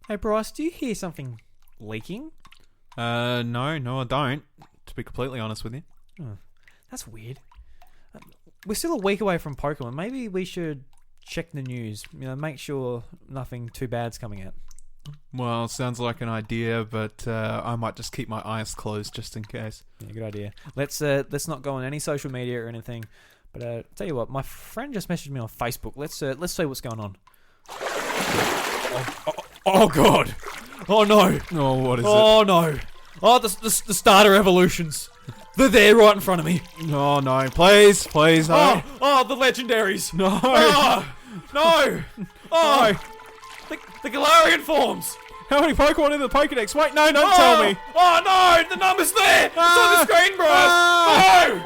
Hey Bryce, do you hear something leaking? No, I don't. To be completely honest with you. Oh, that's weird. We're still a week away from Pokemon. Maybe we should check the news. Make sure nothing too bad's coming out. Well, sounds like an idea, but I might just keep my eyes closed just in case. Yeah, good idea. Let's not go on any social media or anything. But tell you what, my friend just messaged me on Facebook. Let's see what's going on. Oh God! Oh no! Oh, what is it? Oh no! Oh, the starter evolutions. They're there right in front of me. No, no, please, no. Oh, the legendaries. No. Oh, no. Oh, the Galarian forms. How many Pokemon in the Pokédex? Wait, no, don't tell me. Oh no, the number's there. It's on the screen, Bryce.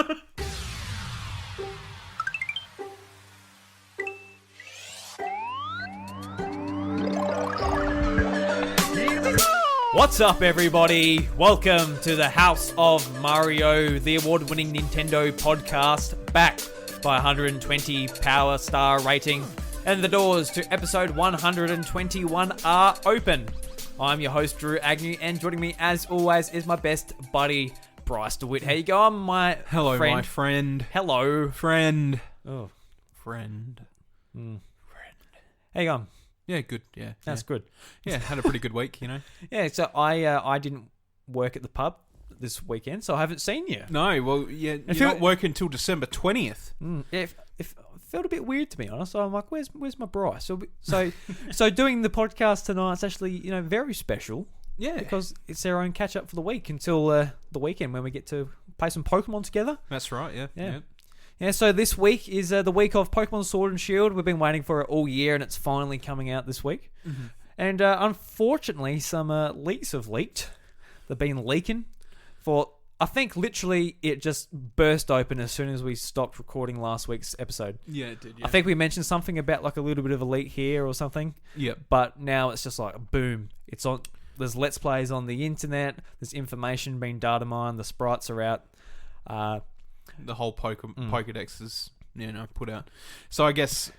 No. What's up, everybody? Welcome to the House of Mario, the award-winning Nintendo podcast, backed by 120 Power Star rating, and the doors to episode 121 are open. I'm your host, Drew Agnew, and joining me, as always, is my best buddy, Bryce DeWitt. How you going, my Hello, friend? my friend. Hello. Friend. Oh. Friend. Friend. How you going? Yeah, good, yeah. That's good. Yeah, had a pretty good week, you know. Yeah, so I didn't work at the pub this weekend, so I haven't seen you. No, well, yeah, you're not working until December 20th. Yeah, it felt a bit weird, to be honest. So I'm like, where's my Bryce? So doing the podcast tonight's actually, very special. Yeah. Because it's our own catch-up for the week until the weekend when we get to play some Pokemon together. That's right, yeah. Yeah, so this week is the week of Pokemon Sword and Shield. We've been waiting for it all year, and it's finally coming out this week. Mm-hmm. And unfortunately, some leaks have leaked. They've been leaking for, I think, literally it just burst open as soon as we stopped recording last week's episode. Yeah, it did, yeah. I think we mentioned something about like a little bit of a leak here or something. Yep. But now it's just like, boom, it's on. There's Let's Plays on the internet. There's information being data mined. The sprites are out. The whole Pokédex is, put out. So I guess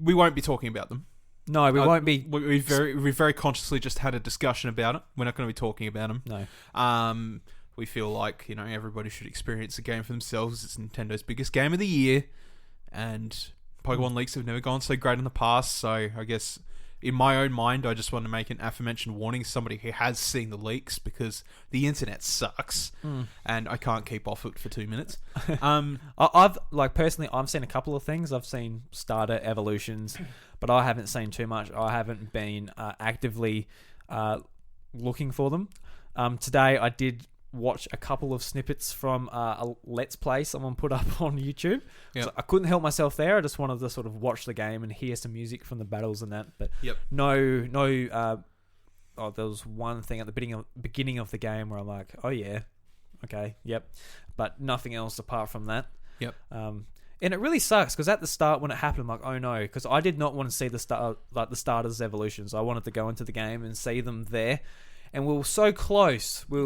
we won't be talking about them. No, we won't be. We very consciously just had a discussion about it. We're not going to be talking about them. No. We feel like, everybody should experience the game for themselves. It's Nintendo's biggest game of the year. And Pokemon leaks have never gone so great in the past. So I guess in my own mind, I just want to make an aforementioned warning to somebody who has seen the leaks, because the internet sucks and I can't keep off it for 2 minutes. I've personally, I've seen a couple of things. I've seen starter evolutions, but I haven't seen too much. I haven't been actively looking for them. Today I did watch a couple of snippets from a Let's Play someone put up on YouTube. Yep. So I couldn't help myself there. I just wanted to sort of watch the game and hear some music from the battles and that. But no. There was one thing at the beginning of the game where I'm like, oh yeah, okay, yep. But nothing else apart from that. Yep. And it really sucks because at the start when it happened, I'm like, oh no, because I did not want to see the starters evolutions. I wanted to go into the game and see them there. And we were so close. We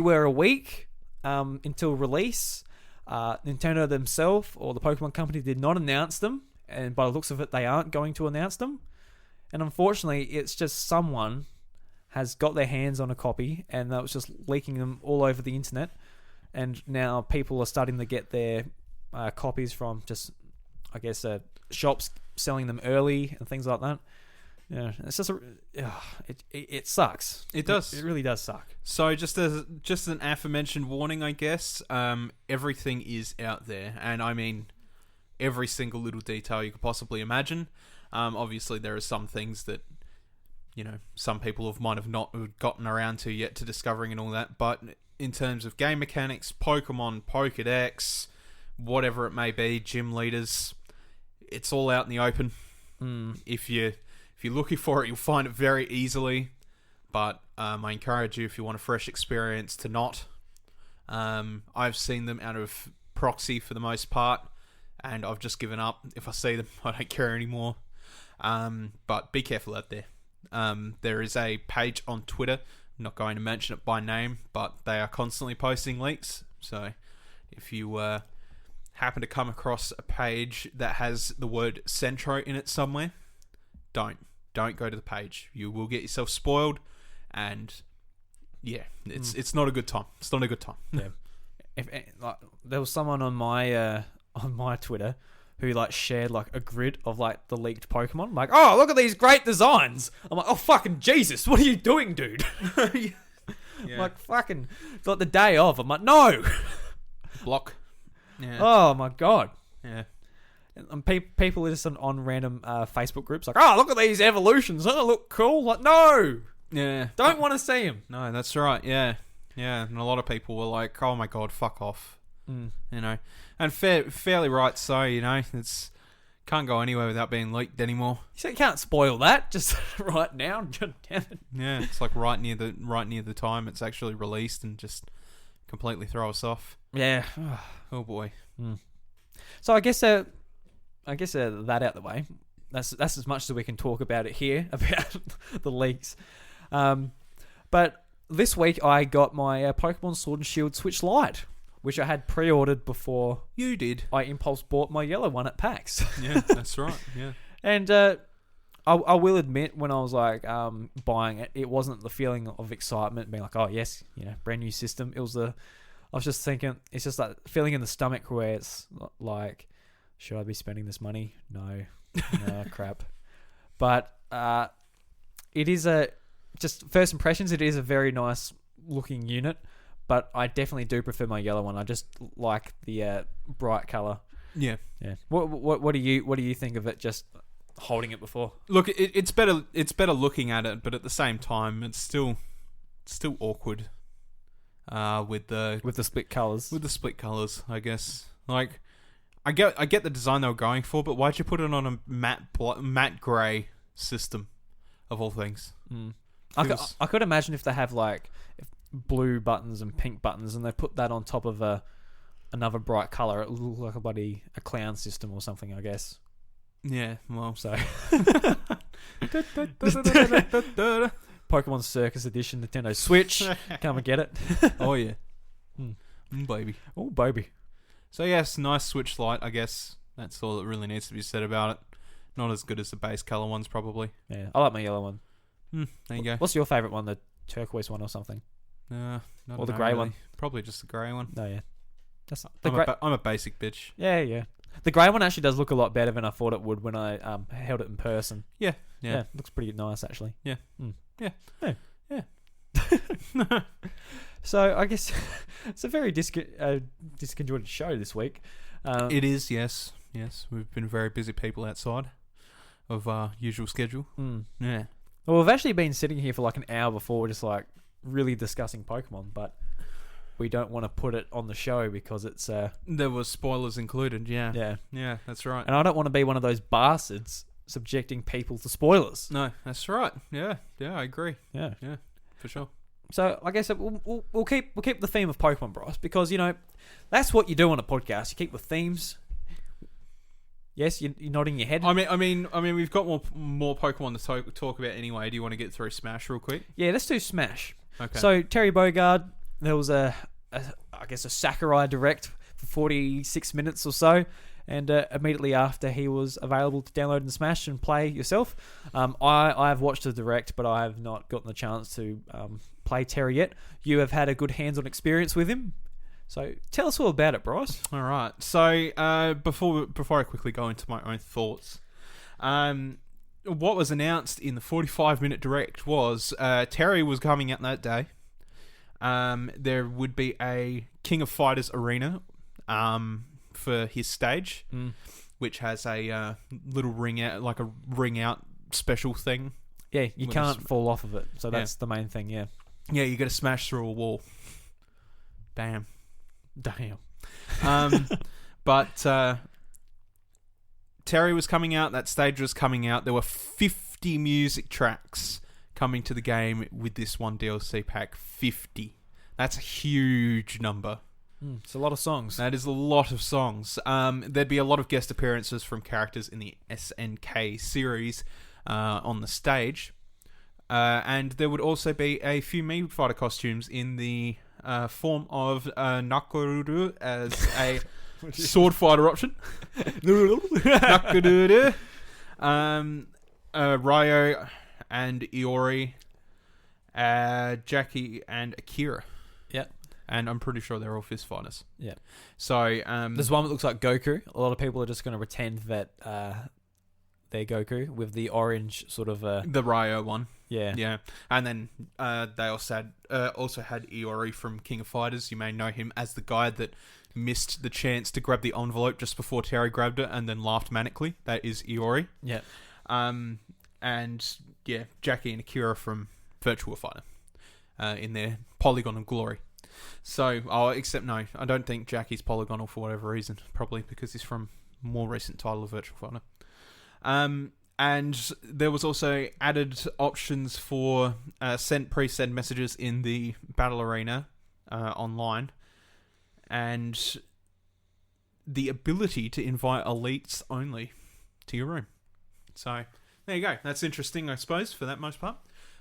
were a week until release. Nintendo themselves or the Pokemon Company did not announce them. And by the looks of it, they aren't going to announce them. And unfortunately, it's just someone has got their hands on a copy and that was just leaking them all over the internet. And now people are starting to get their copies from just, I guess, shops selling them early and things like that. Yeah, it's just it sucks. It does. It really does suck. So just an aforementioned warning, I guess. Everything is out there, and I mean every single little detail you could possibly imagine. Obviously, there are some things that some people might have not gotten around to yet to discovering and all that. But in terms of game mechanics, Pokemon, Pokédex, whatever it may be, gym leaders, it's all out in the open. If you're looking for it, you'll find it very easily. But I encourage you, if you want a fresh experience, to not. I've seen them out of proxy for the most part, and I've just given up. If I see them, I don't care anymore. But be careful out there. There is a page on Twitter. I'm not going to mention it by name, but they are constantly posting leaks. So if you happen to come across a page that has the word Centro in it somewhere, don't go to the page. You will get yourself spoiled, and it's not a good time. It's not a good time. Yeah. Like, there was someone on my Twitter who like shared like a grid of like the leaked Pokemon. I'm like, oh, look at these great designs. I'm like, oh fucking Jesus, what are you doing, dude? Yeah. Like fucking like the day of. I'm like, no. Block. Yeah. Oh my god. Yeah. And people are just on random Facebook groups like, oh, look at these evolutions. Don't they look cool? Like, no. Yeah. Don't want to see them. No, that's right. Yeah. Yeah. And a lot of people were like, oh my god, fuck off. Mm. You know. And fairly right so, you know. It's can't go anywhere without being leaked anymore. You can't spoil that just right now. God damn it. Yeah, it's like right near the time it's actually released and just completely throw us off. Yeah. Oh boy. Mm. So I guess that out the way. That's as much as we can talk about it here about the leaks. But this week I got my Pokemon Sword and Shield Switch Lite, which I had pre-ordered before you did. I impulse bought my yellow one at PAX. Yeah, that's right. Yeah. And I will admit, when I was like buying it, it wasn't the feeling of excitement, being like, oh yes, brand new system. It was I was just thinking, it's just like feeling in the stomach where it's like, should I be spending this money? No, crap. But it is just first impressions. It is a very nice looking unit, but I definitely do prefer my yellow one. I just like the bright color. Yeah, yeah. What do you think of it? Just holding it before. Look, it's better. It's better looking at it, but at the same time, it's still awkward. With the split colors. With the split colors, I guess. Like, I get the design they were going for, but why'd you put it on a matte grey system, of all things? Mm. I could imagine if they have like blue buttons and pink buttons, and they put that on top of another bright color, it would look like a clown system or something, I guess. Yeah, well, so Pokemon Circus Edition, Nintendo Switch, come and get it. Oh yeah, baby. Oh baby. So yes, nice Switch Lite. I guess that's all that really needs to be said about it. Not as good as the base color ones, probably. Yeah, I like my yellow one. There you go. What's your favorite one? The turquoise one or something? Or the grey one? Probably just the grey one. No, yeah. I'm a basic bitch. Yeah. The grey one actually does look a lot better than I thought it would when I held it in person. Yeah. Looks pretty nice actually. Yeah. Yeah. So I guess it's a very disconjointed show this week. It is, yes. We've been very busy people outside of our usual schedule. Yeah. Well, we've actually been sitting here for like an hour before, just like really discussing Pokemon, but we don't want to put it on the show because it's there was spoilers included. Yeah, that's right. And I don't want to be one of those bastards subjecting people to spoilers. No, that's right. Yeah, I agree. Yeah, for sure. So I guess we'll keep the theme of Pokemon Bros, because that's what you do on a podcast. You keep with themes. Yes, you're nodding your head. I mean, we've got more Pokemon to talk about anyway. Do you want to get through Smash real quick? Yeah, let's do Smash. Okay. So Terry Bogard, there was a Sakurai Direct for 46 minutes or so, and immediately after he was available to download and Smash and play yourself. I have watched the Direct, but I have not gotten the chance to play Terry yet. You have had a good hands-on experience with him. So tell us all about it, Bryce. All right. So before I quickly go into my own thoughts, what was announced in the 45-minute Direct was Terry was coming out that day. There would be a King of Fighters arena for his stage, which has a little ring out special thing. Yeah, you can't fall off of it. So that's the main thing. Yeah. Yeah, you got to smash through a wall. Bam. Damn. But Terry was coming out. That stage was coming out. There were 50 music tracks coming to the game with this one DLC pack. 50. That's a huge number. It's a lot of songs. That is a lot of songs. There'd be a lot of guest appearances from characters in the SNK series on the stage. And there would also be a few Mii Fighter costumes in the form of Nakoruru as a Sword fighter option. Ryo and Iori, Jackie and Akira. Yeah. And I'm pretty sure they're all fist fighters. Yeah. So there's one that looks like Goku. A lot of people are just going to pretend that they're Goku with the orange sort of the Ryo one. Yeah. Yeah. And then they also had Iori from King of Fighters. You may know him as the guy that missed the chance to grab the envelope just before Terry grabbed it and then laughed manically. That is Iori. Yeah. And yeah, Jackie and Akira from Virtua Fighter in their polygonal glory. So, except no, I don't think Jackie's polygonal for whatever reason. Probably because he's from more recent title of Virtua Fighter. And there was also added options for pre-send messages in the battle arena online, and the ability to invite elites only to your room. So there you go. That's interesting, I suppose, for that most part.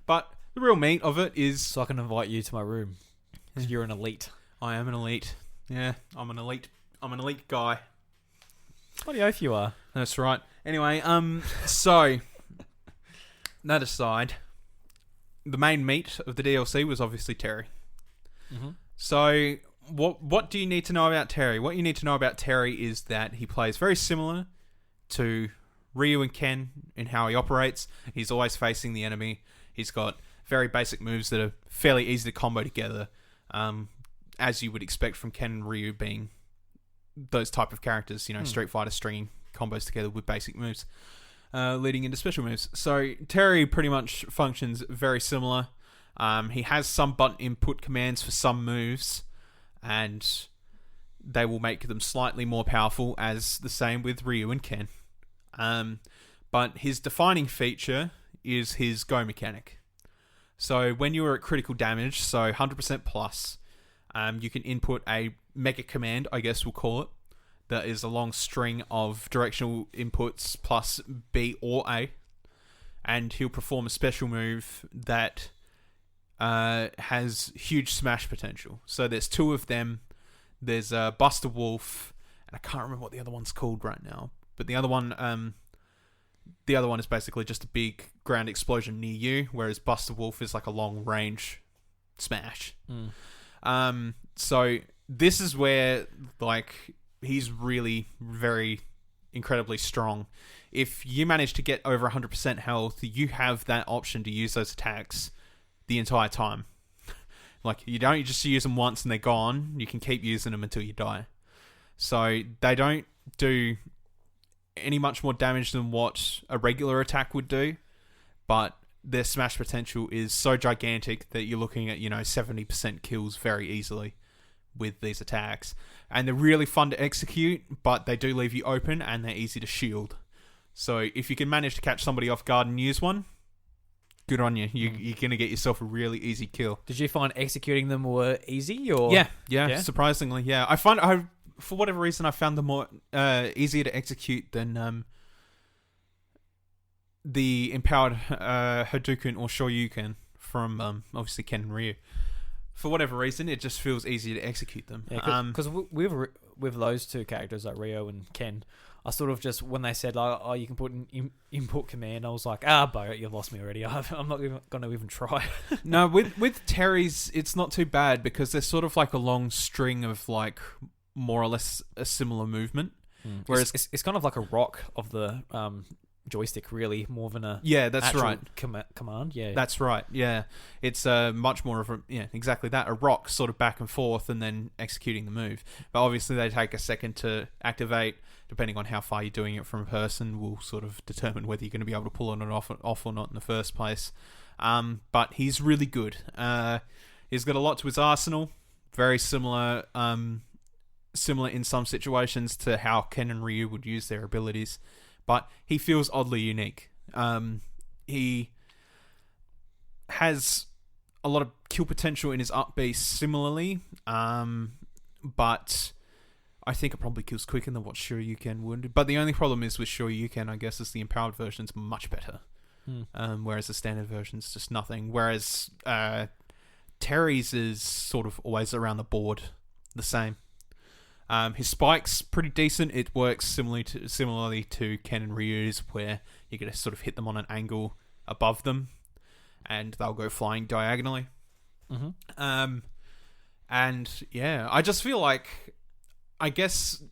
But the real meat of it is... So I can invite you to my room. Because you're an elite. I am an elite. Yeah, I'm an elite guy. Bloody oath you are. That's right. Anyway, so... that aside, the main meat of the DLC was obviously Terry. Mm-hmm. So, what do you need to know about Terry? What you need to know about Terry is that he plays very similar to Ryu and Ken in how he operates. He's always facing the enemy. He's got very basic moves that are fairly easy to combo together, as you would expect from Ken and Ryu being those type of characters, Street Fighter stringing combos together with basic moves, leading into special moves. So Terry pretty much functions very similar. He has some button input commands for some moves, and they will make them slightly more powerful, as the same with Ryu and Ken. But his defining feature is his go mechanic. So when you are at critical damage, so 100% plus, you can input a mega command, I guess we'll call it, that is a long string of directional inputs plus B or A, and he'll perform a special move that has huge smash potential. So there's two of them. There's Buster Wolf, and I can't remember what the other one's called right now, but the other one is basically just a big ground explosion near you, whereas Buster Wolf is like a long range smash. So this is where he's really very incredibly strong. If you manage to get over 100% health, you have that option to use those attacks the entire time. You don't just use them once and they're gone. You can keep using them until you die. So they don't do any much more damage than what a regular attack would do, but their smash potential is so gigantic that you're looking at 70% kills very easily with these attacks, and they're really fun to execute, but they do leave you open and they're easy to shield. So if you can manage to catch somebody off guard and use one, good on you. You're gonna get yourself a really easy kill. Did you find executing them were easy, or yeah? Surprisingly, yeah. I for whatever reason, I found them more easier to execute than the empowered Hadouken or Shoryuken from obviously Ken and Ryu. For whatever reason, it just feels easier to execute them. Because with those two characters, like Ryo and Ken, I sort of just, when they said, you can put an input command, I was like, Bogart, you've lost me already. I'm not even going to even try. No, with Terry's, it's not too bad because there's sort of like a long string of more or less a similar movement. Whereas it's kind of like a rock of the joystick, really, more than a that's right command. Yeah, that's right. Yeah, it's much more of exactly that, a rock sort of back and forth and then executing the move. But obviously they take a second to activate. Depending on how far you're doing it from a person will sort of determine whether you're going to be able to pull it off or not in the first place. But he's really good. He's got a lot to his arsenal. Very similar in some situations to how Ken and Ryu would use their abilities, but he feels oddly unique. He has a lot of kill potential in his up B similarly, but I think it probably kills quicker than what Shoryuken would. But the only problem is with Shoryuken, I guess, is the empowered version's much better, whereas the standard version's just nothing. Whereas Terry's is sort of always around the board the same. His spike's pretty decent. It works similarly to Ken and Ryu's, where you get to sort of hit them on an angle above them, and they'll go flying diagonally. Mm-hmm. And yeah, I just feel like, I guess,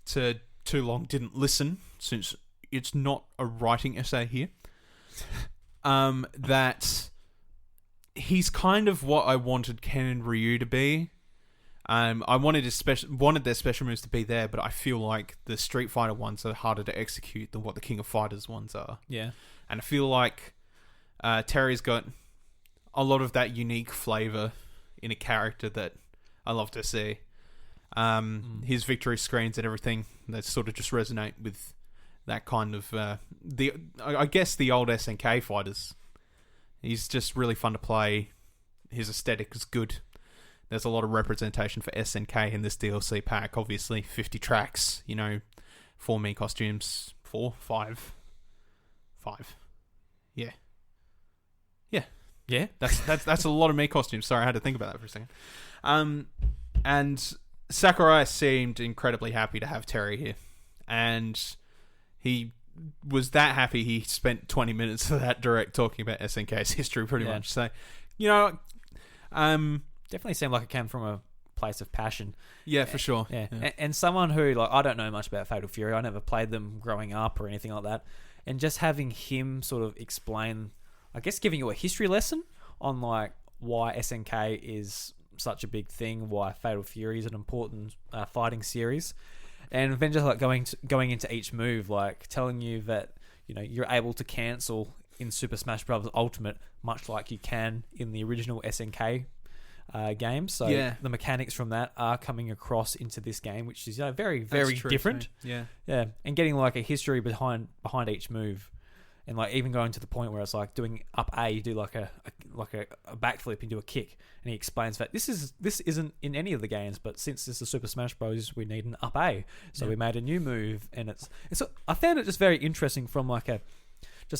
Too Long didn't listen, since it's not a writing essay here. That he's kind of what I wanted Ken and Ryu to be. I wanted their special moves to be there, but I feel like the Street Fighter ones are harder to execute than what the King of Fighters ones are. Yeah. And I feel like Terry's got a lot of that unique flavor in a character that I love to see. His victory screens and everything, that sort of just resonate with that kind of I guess the old SNK fighters. He's just really fun to play. His aesthetic is good. There's a lot of representation for SNK in this DLC pack. Obviously, 50 tracks. 4 Mii costumes. 4, 5. Yeah. That's a lot of Mii costumes. Sorry, I had to think about that for a second. And Sakurai seemed incredibly happy to have Terry here, and he was that happy he spent 20 minutes of that direct talking about SNK's history, pretty much. So, definitely seemed like it came from a place of passion. Yeah, for sure. Yeah. And someone who, like, I don't know much about Fatal Fury. I never played them growing up or anything like that. And just having him sort of explain, I guess, giving you a history lesson on, like, why SNK is such a big thing, why Fatal Fury is an important fighting series, and then just like going into each move, like telling you that you're able to cancel in Super Smash Bros. Ultimate, much like you can in the original SNK game. So the mechanics from that are coming across into this game, which is very different. Too. Yeah, and getting like a history behind each move. And like even going to the point where it's like doing up A, you do like a backflip and do a kick, and he explains that this isn't in any of the games, but since this is Super Smash Bros, we need an up A, so we made a new move, and it's I found it just very interesting from like a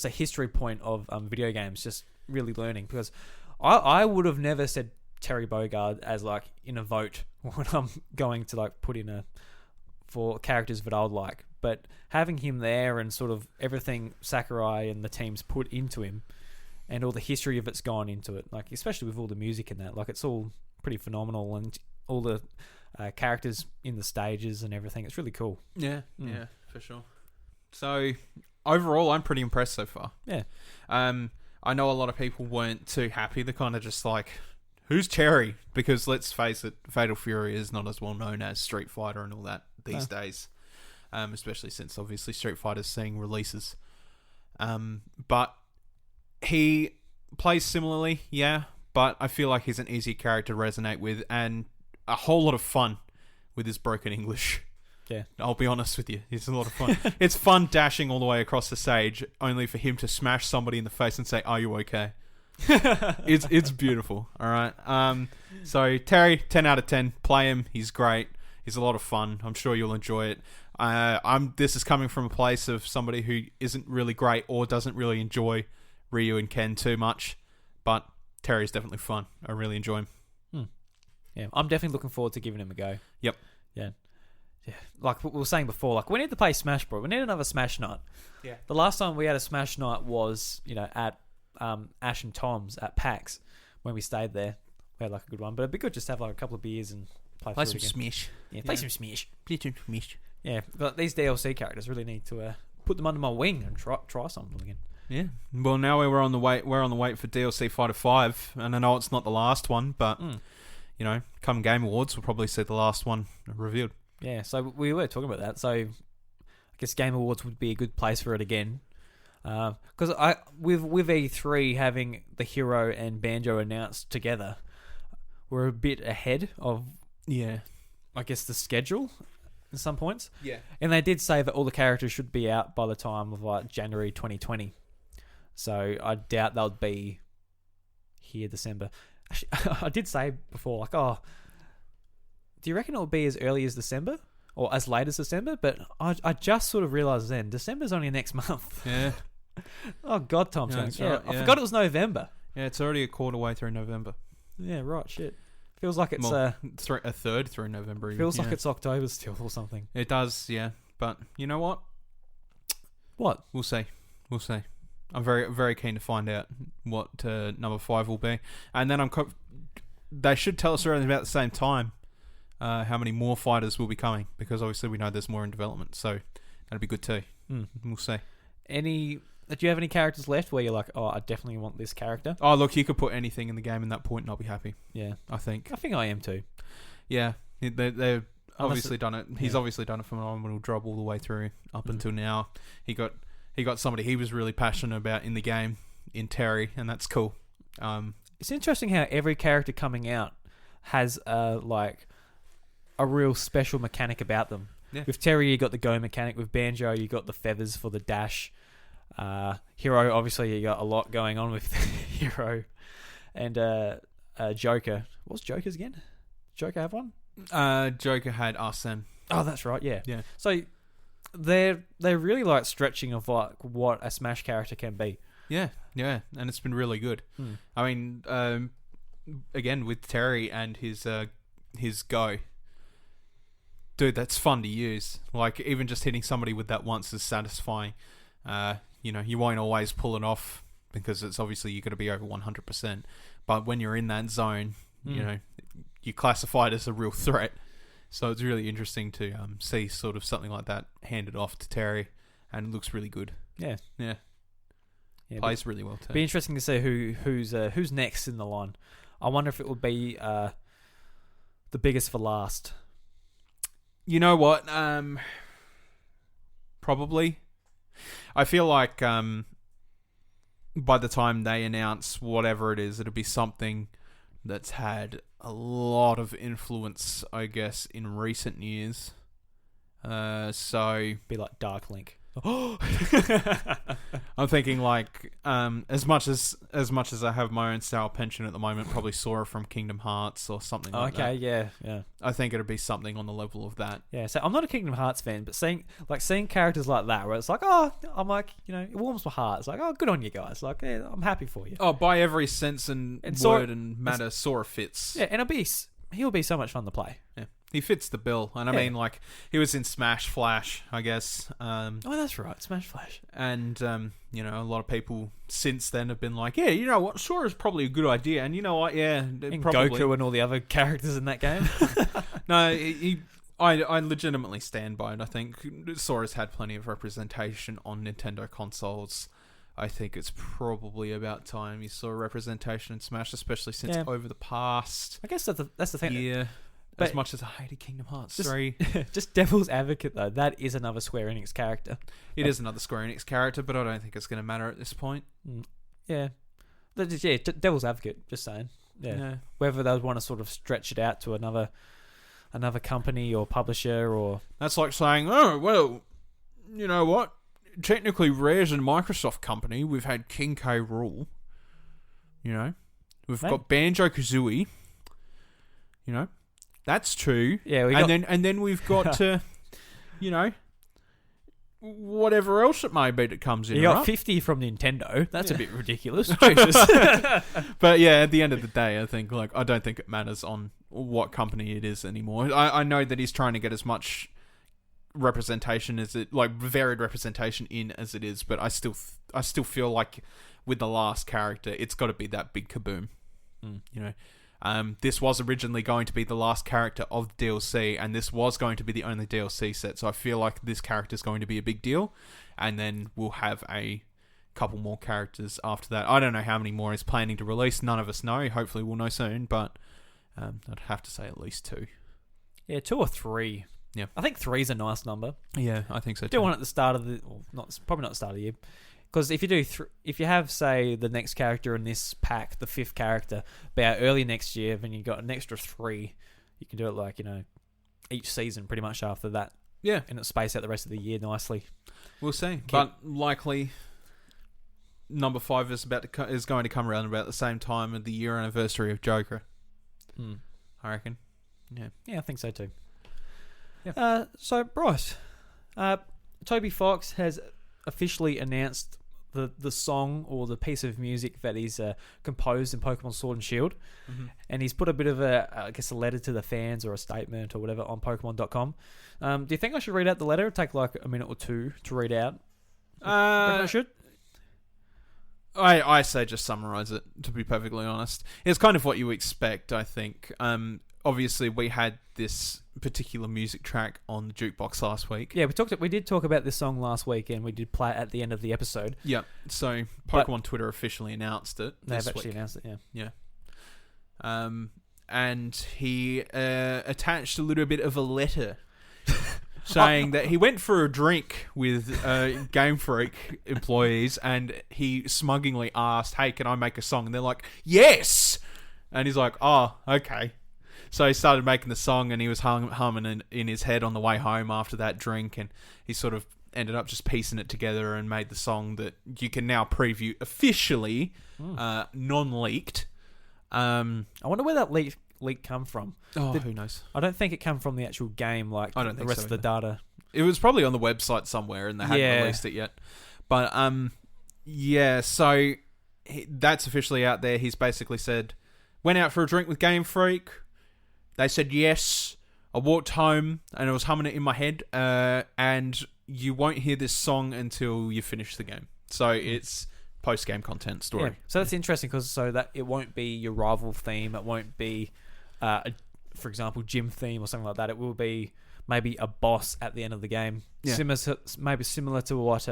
history point of video games, just really learning, because I would have never said Terry Bogard as like in a vote when I'm going to like put in for characters that I would like. But having him there and sort of everything Sakurai and the teams put into him, and all the history of it's gone into it, like especially with all the music in that, like it's all pretty phenomenal, and all the characters in the stages and everything, it's really cool. Yeah, for sure. So overall, I'm pretty impressed so far. Yeah. I know a lot of people weren't too happy. They're kind of just like, who's Terry? Because let's face it, Fatal Fury is not as well known as Street Fighter and all that these days. Especially since obviously Street Fighter's seeing releases. But he plays similarly, but I feel like he's an easy character to resonate with, and a whole lot of fun with his broken English. Yeah. I'll be honest with you, it's a lot of fun. It's fun dashing all the way across the stage, only for him to smash somebody in the face and say, "Are you okay?" It's beautiful, alright? So Terry, 10 out of 10. Play him, he's great. He's a lot of fun. I'm sure you'll enjoy it. This is coming from a place of somebody who isn't really great or doesn't really enjoy Ryu and Ken too much, but Terry's definitely fun. I really enjoy him. Yeah, I'm definitely looking forward to giving him a go. Yep. Yeah. Like we were saying before, like we need to play Smash Bros. We need another Smash night. Yeah. The last time we had a Smash night was, at Ash and Tom's at PAX when we stayed there. We had like a good one, but it'd be good just to have like a couple of beers and play some Smash. Yeah, play some Smash. Play some Smash. Yeah, but these DLC characters really need to put them under my wing and try something again. Yeah. Well, now we're on the wait for DLC Fighter 5, and I know it's not the last one, but come Game Awards, we'll probably see the last one revealed. Yeah. So we were talking about that. So I guess Game Awards would be a good place for it again, because with E3 having the Hero and Banjo announced together, we're a bit ahead of I guess the schedule. At some points. Yeah. And they did say that all the characters should be out by the time of like January 2020. So I doubt they'll be here December. Actually, I did say before, like, do you reckon it'll be as early as December? Or as late as December? But I just sort of realised then, December's only next month. Yeah. Oh, God, Tom. Right, I forgot it was November. Yeah, it's already a quarter way through November. Yeah, right, shit. Feels like it's a third through November. Feels like it's October still or something. It does, yeah. But you know what? What? We'll see. We'll see. I'm very, very keen to find out what number 5 will be, and then they should tell us around about the same time how many more fighters will be coming, because obviously we know there's more in development, so that'd be good too. We'll see. Do you have any characters left where you're like, oh, I definitely want this character? Oh, look, you could put anything in the game in that point and I'll be happy. Yeah. I think I am too. Yeah. They've obviously done it. He's obviously done a phenomenal job all the way through up until now. He got somebody he was really passionate about in the game, in Terry, and that's cool. It's interesting how every character coming out has a real special mechanic about them. Yeah. With Terry, you got the go mechanic. With Banjo, you got the feathers for the dash. Hero, obviously, you got a lot going on with Hero. And Joker. What's Joker's again? Joker have one? Joker had Arsene. Oh, that's right, yeah. Yeah. So they're really stretching of what a Smash character can be. Yeah, yeah, and it's been really good. I mean, again, with Terry and his go, dude, that's fun to use. Like, even just hitting somebody with that once is satisfying. You won't always pull it off because it's obviously you got to be over 100%. But when you're in that zone, you classify it as a real threat. So it's really interesting to see sort of something like that handed off to Terry, and it looks really good. Yeah. Plays really well too. Be interesting to see who's next in the line. I wonder if it will be the biggest for last. You know what? Probably. I feel like by the time they announce whatever it is, it'll be something that's had a lot of influence, I guess, in recent years. So be like Dark Link. I'm thinking as much as I have my own style pension at the moment, probably Sora from Kingdom Hearts or something like that. Okay, yeah. I think it'd be something on the level of that. Yeah, so I'm not a Kingdom Hearts fan, but seeing characters like that, where it's like, oh, I'm like, it warms my heart. It's like, oh, good on you guys. Like, yeah, I'm happy for you. Oh, by every sense and word and matter, Sora fits. Yeah, and he'll be so much fun to play. Yeah. He fits the bill, and I mean, he was in Smash Flash, I guess. Oh, that's right, Smash Flash. And a lot of people since then have been like, yeah, you know what, Sora's probably a good idea, and you know what, yeah, and probably. Goku and all the other characters in that game. No, I legitimately stand by it. I think Sora's had plenty of representation on Nintendo consoles. I think it's probably about time you saw representation in Smash, especially since over the past. I guess that's the thing. Yeah. As much as I hated Kingdom Hearts 3. Just devil's advocate, though, that is another Square Enix character. It is another Square Enix character, but I don't think it's going to matter at this point. Yeah. Devil's advocate, just saying. Yeah. Whether they want to sort of stretch it out to another company or publisher or... That's like saying, oh, well, you know what? Technically, Rare's a Microsoft company. We've had King K. Rool. We've got Banjo-Kazooie. That's true. Yeah, and then we've got whatever else it may be that comes in. You got 50 from Nintendo. That's a bit ridiculous. Jesus. But yeah, at the end of the day, I think I don't think it matters on what company it is anymore. I know that he's trying to get as much representation as it varied representation in as it is, but I still feel like with the last character, it's got to be that big kaboom. This was originally going to be the last character of the DLC, and this was going to be the only DLC set, so I feel like this character is going to be a big deal, and then we'll have a couple more characters after that. I don't know how many more he's planning to release. None of us know. Hopefully we'll know soon, but I'd have to say at least 2. Yeah, 2 or 3. Yeah. I think 3 is a nice number. Yeah, I think so too. Do one at the start of the... probably not the start of the year. Because if you do, if you have, say, the next character in this pack, the 5th character, about early next year, then you got an extra 3. You can do it each season pretty much after that. Yeah, and it'll space out the rest of the year nicely. We'll see, but likely number 5 is going to come around about the same time of the year anniversary of Joker. I reckon. Yeah, I think so too. Yeah. So Bryce, Toby Fox has officially announced the song or the piece of music that he's composed in Pokemon Sword and Shield, and he's put a bit of a letter to the fans or a statement or whatever on Pokemon.com. Do you think I should read out the letter? It'll take like a minute or two to read out. I should. I say just summarize it, to be perfectly honest. It's kind of what you expect, I think. Obviously, we had this particular music track on the jukebox last week. Yeah, we did talk about this song last week, and we did play it at the end of the episode. Yeah, so Pokemon Twitter officially announced it this week. They've actually announced it, yeah. Yeah. And he attached a little bit of a letter saying that he went for a drink with Game Freak employees, and he smugglingly asked, "Hey, can I make a song?" And they're like, "Yes!" And he's like, "Oh, okay." So he started making the song, and he was humming in his head on the way home after that drink, and he sort of ended up just piecing it together and made the song that you can now preview officially, non-leaked. I wonder where that leak come from. Who knows? I don't think it came from the actual game, like I don't the think rest so of the data. It was probably on the website somewhere, and they hadn't released it yet. But so that's officially out there. He's basically said, went out for a drink with Game Freak. They said yes. I walked home, and I was humming it in my head. And you won't hear this song until you finish the game. So it's post-game content story. Yeah. So that's interesting because that it won't be your rival theme. It won't be, for example, gym theme or something like that. It will be maybe a boss at the end of the game. Yeah. Similar to what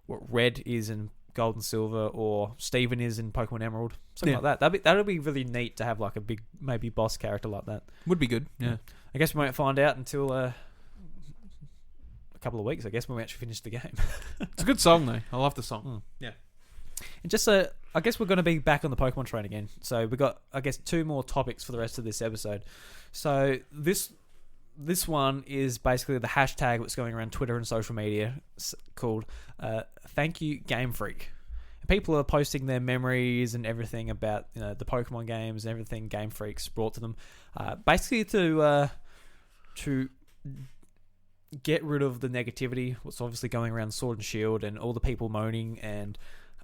Red is in Gold and Silver, or Steven is in Pokemon Emerald, something like that. That'd be really neat to have like a big maybe boss character like that. Would be good. Yeah. I guess we won't find out until a couple of weeks. I guess when we actually finish the game. It's a good song though. I love the song. Yeah. And just I guess we're going to be back on the Pokemon train again. So we got two more topics for the rest of this episode. So this one is basically the hashtag that's going around Twitter and social media called "Thank You Game Freak." And people are posting their memories and everything about the Pokemon games and everything Game Freak's brought to them, basically to get rid of the negativity. What's obviously going around Sword and Shield and all the people moaning and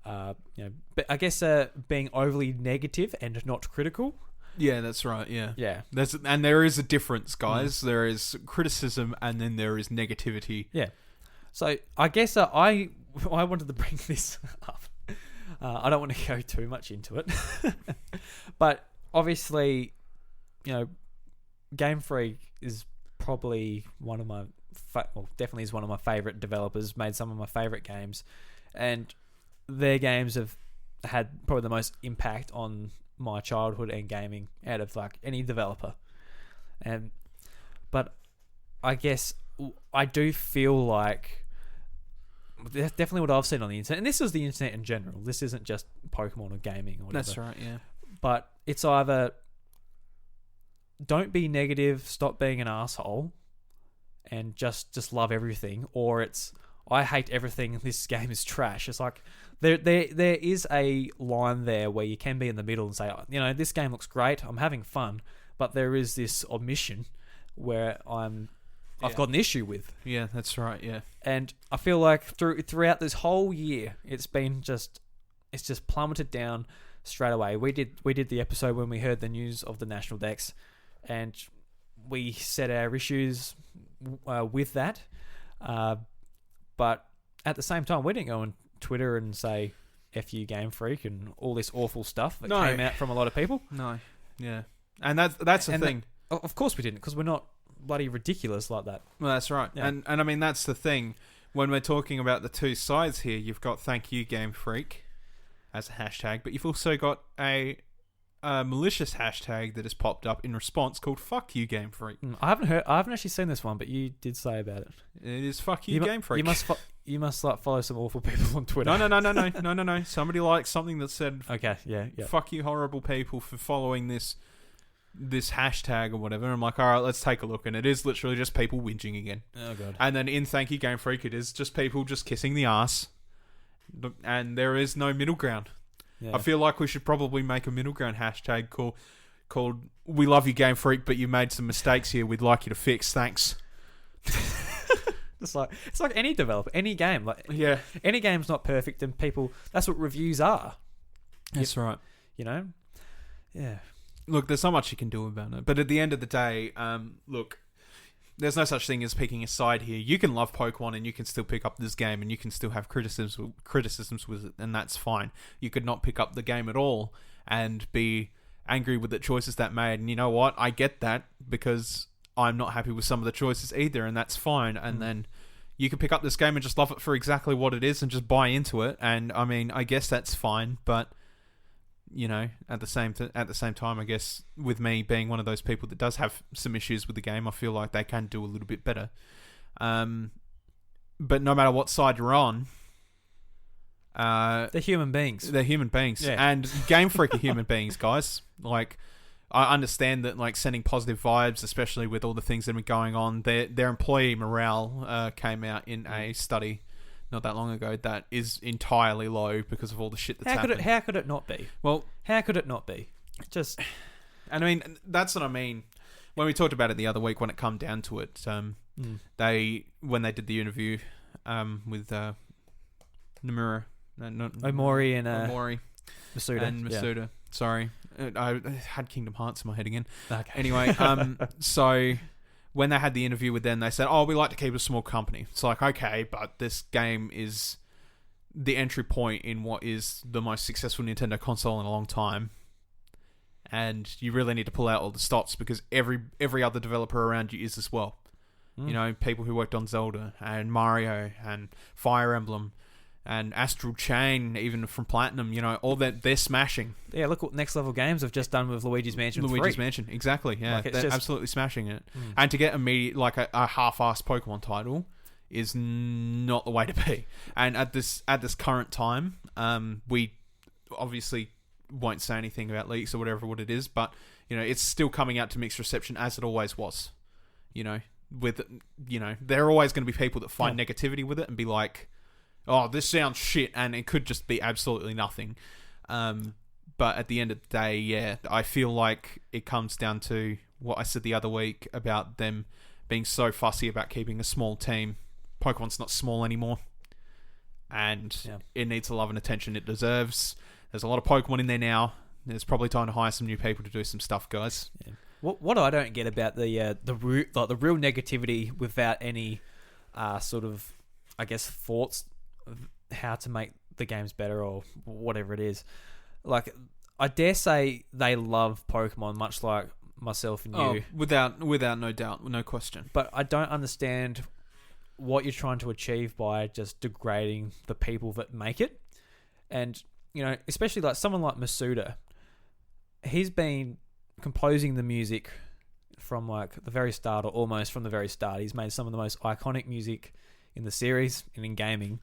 but I guess being overly negative and not critical. Yeah, that's right. Yeah. And there is a difference, guys. There is criticism, and then there is negativity. Yeah. So I guess I wanted to bring this up. I don't want to go too much into it, but obviously, Game Freak is probably one of my definitely is one of my favorite developers. Made some of my favorite games, and their games have had probably the most impact on my childhood and gaming out of like any developer. But I guess I do feel like definitely what I've seen on the internet, and this is the internet in general. This isn't just Pokemon or gaming or whatever. That's right, yeah. But it's either don't be negative, stop being an asshole, and just love everything, or it's I hate everything. This game is trash. It's like there is a line there where you can be in the middle and say, this game looks great. I'm having fun, but there is this omission where I've got an issue with. Yeah, that's right. Yeah, and I feel like throughout this whole year, it's just plummeted down straight away. We did the episode when we heard the news of the National Dex, and we set our issues with that. But at the same time, we didn't go on Twitter and say "F you, Game Freak" and all this awful stuff that came out from a lot of people. No, yeah, and that's the thing. Of course, we didn't, because we're not bloody ridiculous like that. Well, that's right, yeah. And I mean that's the thing. When we're talking about the two sides here, you've got "Thank You, Game Freak" as a hashtag, but you've also got a malicious hashtag that has popped up in response called "Fuck You, Game Freak." I haven't actually seen this one, but you did say about it. It is "Fuck You, Game Freak." You must like follow some awful people on Twitter. No. Somebody liked something that said, "Okay, yeah. Fuck you, horrible people, for following this hashtag or whatever." And I'm like, all right, let's take a look, and it is literally just people whinging again. Oh god. And then in "Thank You, Game Freak," it is just people just kissing the ass, and there is no middle ground. Yeah. I feel like we should probably make a middle ground hashtag called "We love you, Game Freak, but you made some mistakes here. We'd like you to fix. Thanks." It's like any developer, any game. Like any game's not perfect, and people. That's what reviews are. That's right. You know. Yeah. Look, there's not much you can do about it, but at the end of the day, look. There's no such thing as picking a side here. You can love Pokemon and you can still pick up this game and you can still have criticisms with it, and that's fine. You could not pick up the game at all and be angry with the choices that made. And you know what? I get that because I'm not happy with some of the choices either, and that's fine. And then you can pick up this game and just love it for exactly what it is and just buy into it. And I mean, I guess that's fine, but you know, at the same time, I guess with me being one of those people that does have some issues with the game, I feel like they can do a little bit better. But no matter what side you're on, they're human beings. They're human beings, and Game Freak are human beings, guys. Like, I understand that, like, sending positive vibes, especially with all the things that have been going on. Their employee morale came out in a study not that long ago that is entirely low because of all the shit that's happened. How could it not be? Well, how could it not be? Just, and I mean, that's what I mean. When we talked about it the other week, when it come down to it, when they did the interview with Nomura, Omori and Omori, Masuda. Sorry, I had Kingdom Hearts in my head again. Okay. Anyway, so when they had the interview with them, they said, "Oh, we like to keep a small company." It's like, okay, but this game is the entry point in what is the most successful Nintendo console in a long time, and you really need to pull out all the stops because every other developer around you is as well. You know, people who worked on Zelda and Mario and Fire Emblem and Astral Chain, even from Platinum, you know, all that, they're smashing. Yeah, look what Next Level Games have just done with Luigi's Mansion 3. Luigi's Mansion, exactly, yeah. Like, they're absolutely smashing it. And to get a half-assed Pokemon title is not the way to be. And at this current time, we obviously won't say anything about leaks or whatever what it is, but, you know, it's still coming out to mixed reception as it always was. You know, there are always going to be people that find negativity with it and be like, oh, this sounds shit, and it could just be absolutely nothing. But at the end of the day, yeah, I feel like it comes down to what I said the other week about them being so fussy about keeping a small team. Pokemon's not small anymore, and it needs the love and attention it deserves. There's a lot of Pokemon in there now. There's probably time to hire some new people to do some stuff, guys. Yeah. What I don't get about the real negativity without any sort of, I guess, thoughts of how to make the games better or whatever it is. Like, I dare say they love Pokemon much like myself and you. Oh, without no doubt, no question. But I don't understand what you're trying to achieve by just degrading the people that make it. And, you know, especially like someone like Masuda, he's been composing the music from like the very start, or almost from the very start. He's made some of the most iconic music in the series and in gaming,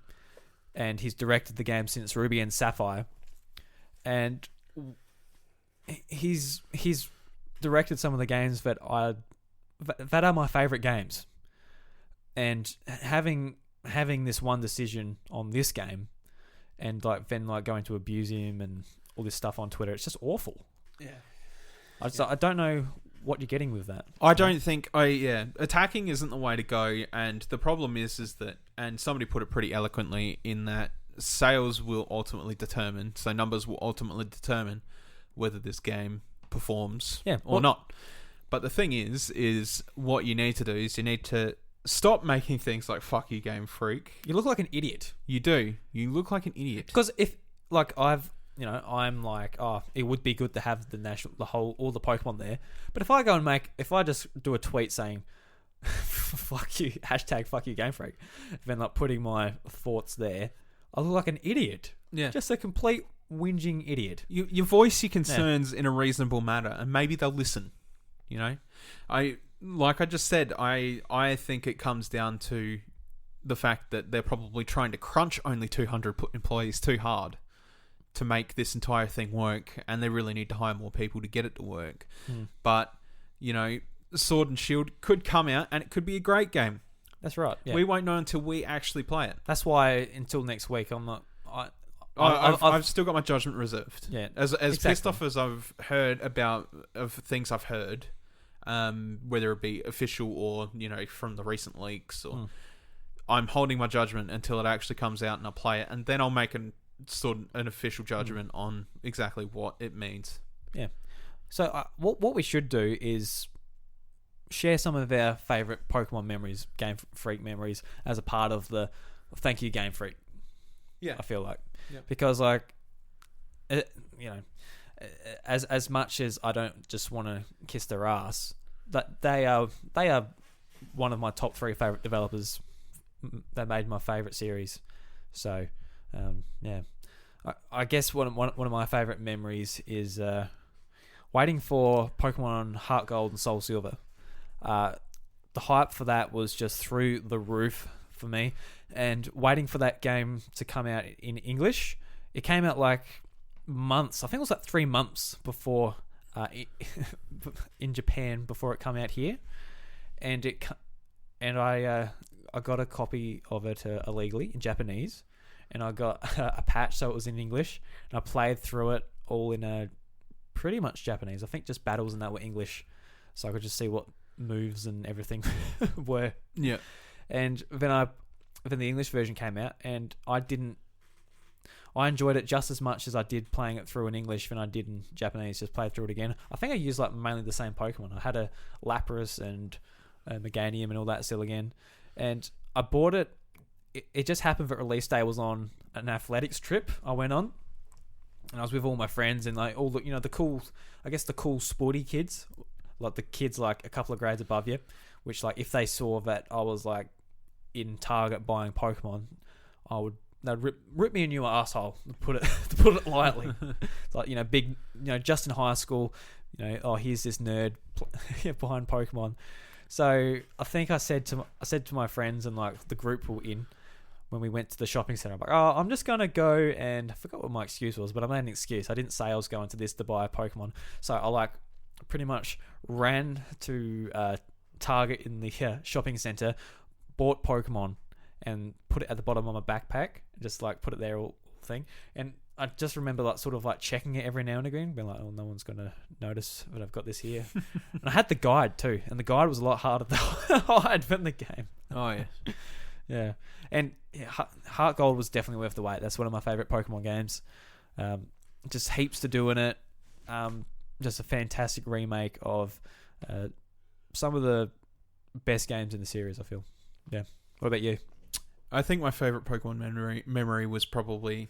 and he's directed the game since Ruby and Sapphire, and he's directed some of the games that are my favorite games. And having this one decision on this game, and then going to abuse him and all this stuff on Twitter, it's just awful. Yeah. I don't know what you're getting with that. I don't think attacking isn't the way to go, and the problem is that, and somebody put it pretty eloquently, in that sales will ultimately determine, so numbers will ultimately determine whether this game performs or not. But the thing is what you need to do is you need to stop making things like "fuck you, Game Freak." You look like an idiot. You do. You look like an idiot. Because if, like, I'm like, oh, it would be good to have all the Pokemon there. But if I just do a tweet saying, fuck you, #fuck you Game Freak, then like putting my thoughts there, I look like an idiot. Yeah. Just a complete whinging idiot. You voice your concerns in a reasonable manner, and maybe they'll listen. You know? Like I just said, I think it comes down to the fact that they're probably trying to crunch only 200 employees too hard to make this entire thing work, and they really need to hire more people to get it to work. But, you know, Sword and Shield could come out and it could be a great game. That's right. Yeah. We won't know until we actually play it. That's why until next week I'm not... I've still got my judgment reserved. Yeah, as pissed off as I've heard of things I've heard, whether it be official or, you know, from the recent leaks, or I'm holding my judgment until it actually comes out and I play it, and then I'll make an official judgment on exactly what it means. Yeah. So what we should do is share some of our favorite Pokemon memories, Game Freak memories, as a part of the thank you Game Freak. Yeah, I feel like, yep. Because like, as much as I don't just want to kiss their ass, that they are one of my top 3 favorite developers. They made my favorite series, so yeah. I guess one of my favorite memories is waiting for Pokemon Heart Gold and Soul Silver. The hype for that was just through the roof for me, and waiting for that game to come out in English. It came out like months. I think it was like 3 months before in Japan before it came out here, and I got a copy of it illegally in Japanese, and I got a patch so it was in English, and I played through it all in pretty much Japanese. I think just battles and that were English, so I could just see what moves and everything were. Yeah. And then the English version came out, and I enjoyed it just as much as I did playing it through in English than I did in Japanese. Just played through it again. I think I used like mainly the same Pokemon. I had a Lapras and a Meganium and all that still again. And I bought it. It just happened that release day was on an athletics trip I went on. And I was with all my friends and like all the, the cool sporty kids, like the kids like a couple of grades above you, which like if they saw that I was like in Target buying Pokemon, they'd rip me a new asshole, to put it lightly. It's like, big, just in high school, here's this nerd behind Pokemon. So I think I said to my friends and like the group we were in when we went to the shopping center, I'm like, I'm just gonna go, and I forgot what my excuse was, but I made an excuse. I didn't say I was going to this to buy a Pokemon, so I like pretty much ran to Target in the shopping center, bought Pokemon, and put it at the bottom of my backpack, just like put it there all thing. And I just remember like sort of like checking it every now and again, being like, oh, no one's gonna notice that I've got this here. And I had the guide too, and the guide was a lot harder to hide than the game. Oh yeah. Yeah. And Heart Gold was definitely worth the wait. That's one of my favorite Pokemon games. Just heaps to do in it. Just a fantastic remake of some of the best games in the series, I feel. Yeah. What about you? I think my favorite Pokemon memory was probably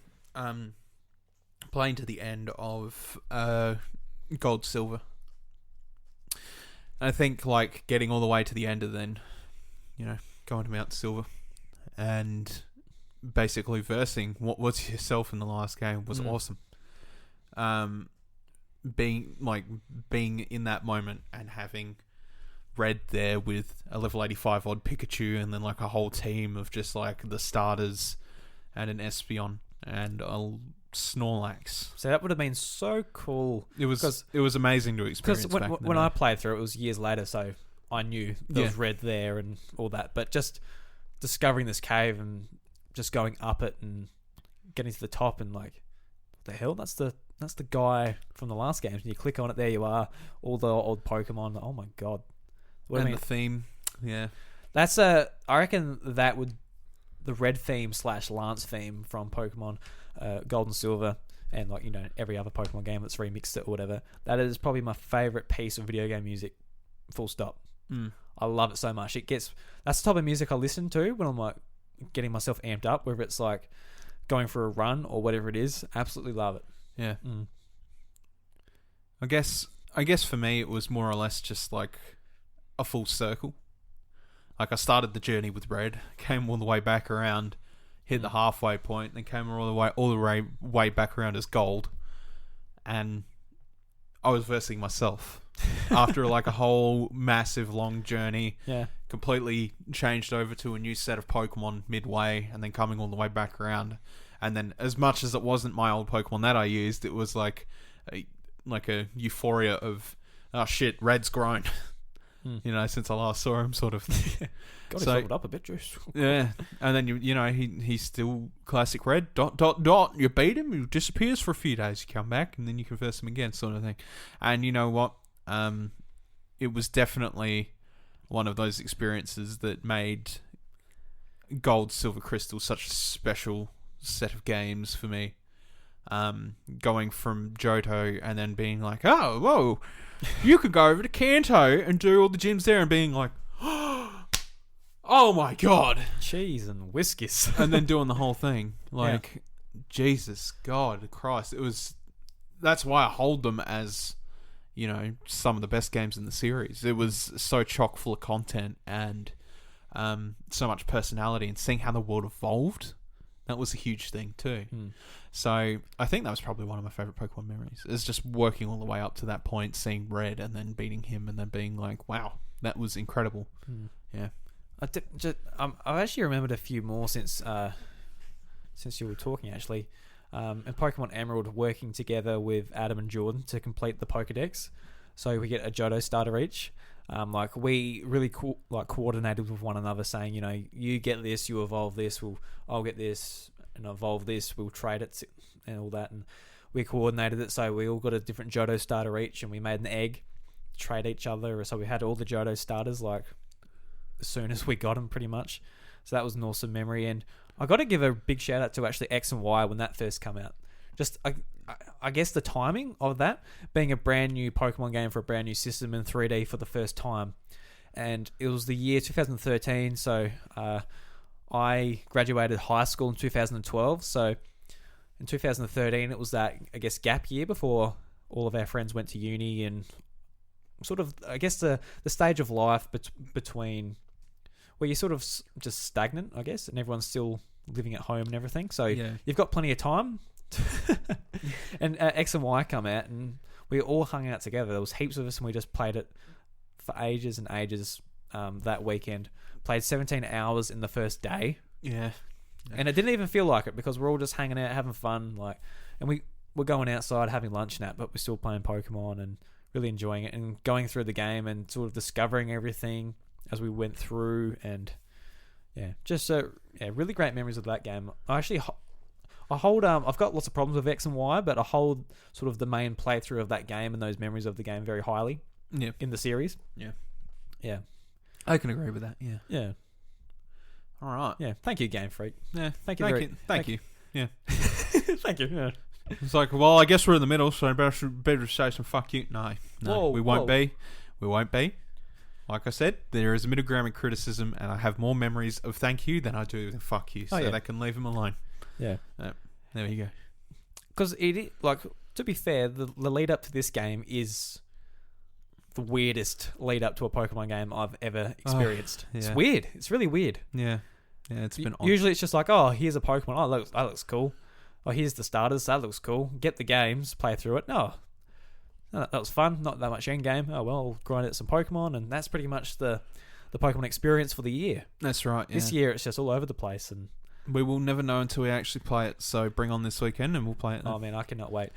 playing to the end of Gold Silver. I think like getting all the way to the end and then, going to Mount Silver and basically versing what was yourself in the last game was awesome. Being in that moment and having Red there with a level 85 odd Pikachu and then like a whole team of just like the starters and an Espeon and a Snorlax. So that would have been so cool. It was amazing to experience. Because when I played through it was years later, so I knew there was Red there and all that. But just discovering this cave and just going up it and getting to the top and like, what the hell? That's the guy from the last games. And you click on it, there you are. All the old Pokemon. Oh my god. What and the theme, yeah. That's I reckon that would the Red theme / Lance theme from Pokemon Gold and Silver, and like every other Pokemon game that's remixed it or whatever. That is probably my favorite piece of video game music. Full stop. I love it so much. That's the type of music I listen to when I'm like getting myself amped up, whether it's like going for a run or whatever it is. Absolutely love it. Yeah. I guess for me it was more or less just like a full circle. Like I started the journey with Red, came all the way back around, hit the halfway point, then came all the way back around as Gold, and I was versing myself after like a whole massive long journey. Yeah, completely changed over to a new set of Pokemon midway, and then coming all the way back around. And then, as much as it wasn't my old Pokemon that I used, it was like a euphoria of, oh shit, Red's grown. Since I last saw him, sort of thing. Got to leveled up a bit, Juice. Yeah, and then he's still classic Red. ... You beat him, he disappears for a few days. You come back, and then you can verse him again, sort of thing. And you know what? It was definitely one of those experiences that made Gold, Silver, Crystal, such a special set of games for me. Going from Johto and then being like, oh, whoa, you could go over to Kanto and do all the gyms there, and being like, oh my god, cheese and whiskers, and then doing the whole thing. Like, Jesus, God, Christ, that's why I hold them as, you know, some of the best games in the series. It was so chock full of content and so much personality, and seeing how the world evolved, that was a huge thing too. So I think that was probably one of my favorite Pokemon memories, is just working all the way up to that point, seeing Red and then beating him and then being like, wow, that was incredible. Yeah. I've actually remembered a few more since you were talking, actually. In Pokemon Emerald, working together with Adam and Jordan to complete the Pokedex, so we get a Johto starter each. Like, we really coordinated with one another, saying, you know, you get this, you evolve this, I'll get this and evolve this, we'll trade it and all that, and we coordinated it, so we all got a different Johto starter each, and we made an egg to trade each other, so we had all the Johto starters like as soon as we got them, pretty much. So that was an awesome memory, and I got to give a big shout out to actually X and Y when that first came out. Just I guess the timing of that, being a brand new Pokemon game for a brand new system in 3D for the first time, and it was the year 2013. So I graduated high school in 2012. So in 2013, it was that, I guess, gap year before all of our friends went to uni, and sort of, I guess, the stage of life between where you're sort of just stagnant, I guess, and everyone's still living at home and everything. So you've got plenty of time. And X and Y come out, and we all hung out together. There was heaps of us, and we just played it for ages and ages. That weekend, played 17 hours in the first day. Yeah. And it didn't even feel like it, because we're all just hanging out, having fun, like, and we're going outside having lunch now, but we're still playing Pokemon and really enjoying it, and going through the game and sort of discovering everything as we went through. And just really great memories of that game. I hold I've got lots of problems with X and Y, but I hold sort of the main playthrough of that game and those memories of the game very highly. Yeah. In the series. Yeah. I can agree with that. Yeah. All right. Yeah. Thank you, Game Freak. Yeah. Thank you. Thank you. Yeah. Thank you. Yeah. It's like, well, I guess we're in the middle, so I better say some fuck you. No, we won't be. We won't be. Like I said, there is a middle ground in criticism, and I have more memories of thank you than I do with fuck you, so they can leave them alone. Yeah. There you go. Because it, like, to be fair, the lead up to this game is the weirdest lead up to a Pokemon game I've ever experienced. It's weird. It's really weird. Yeah. Yeah, it's been usually it's just like, oh, here's a Pokemon. Oh, that looks cool. Oh, here's the starters. That looks cool. Get the games, play through it. No, that was fun. Not that much end game. Oh, well, I'll grind out some Pokemon, and that's pretty much the Pokemon experience for the year. That's right. Yeah. This year, it's just all over the place, and we will never know until we actually play it. So bring on this weekend, and we'll play it then. Oh man, I cannot wait.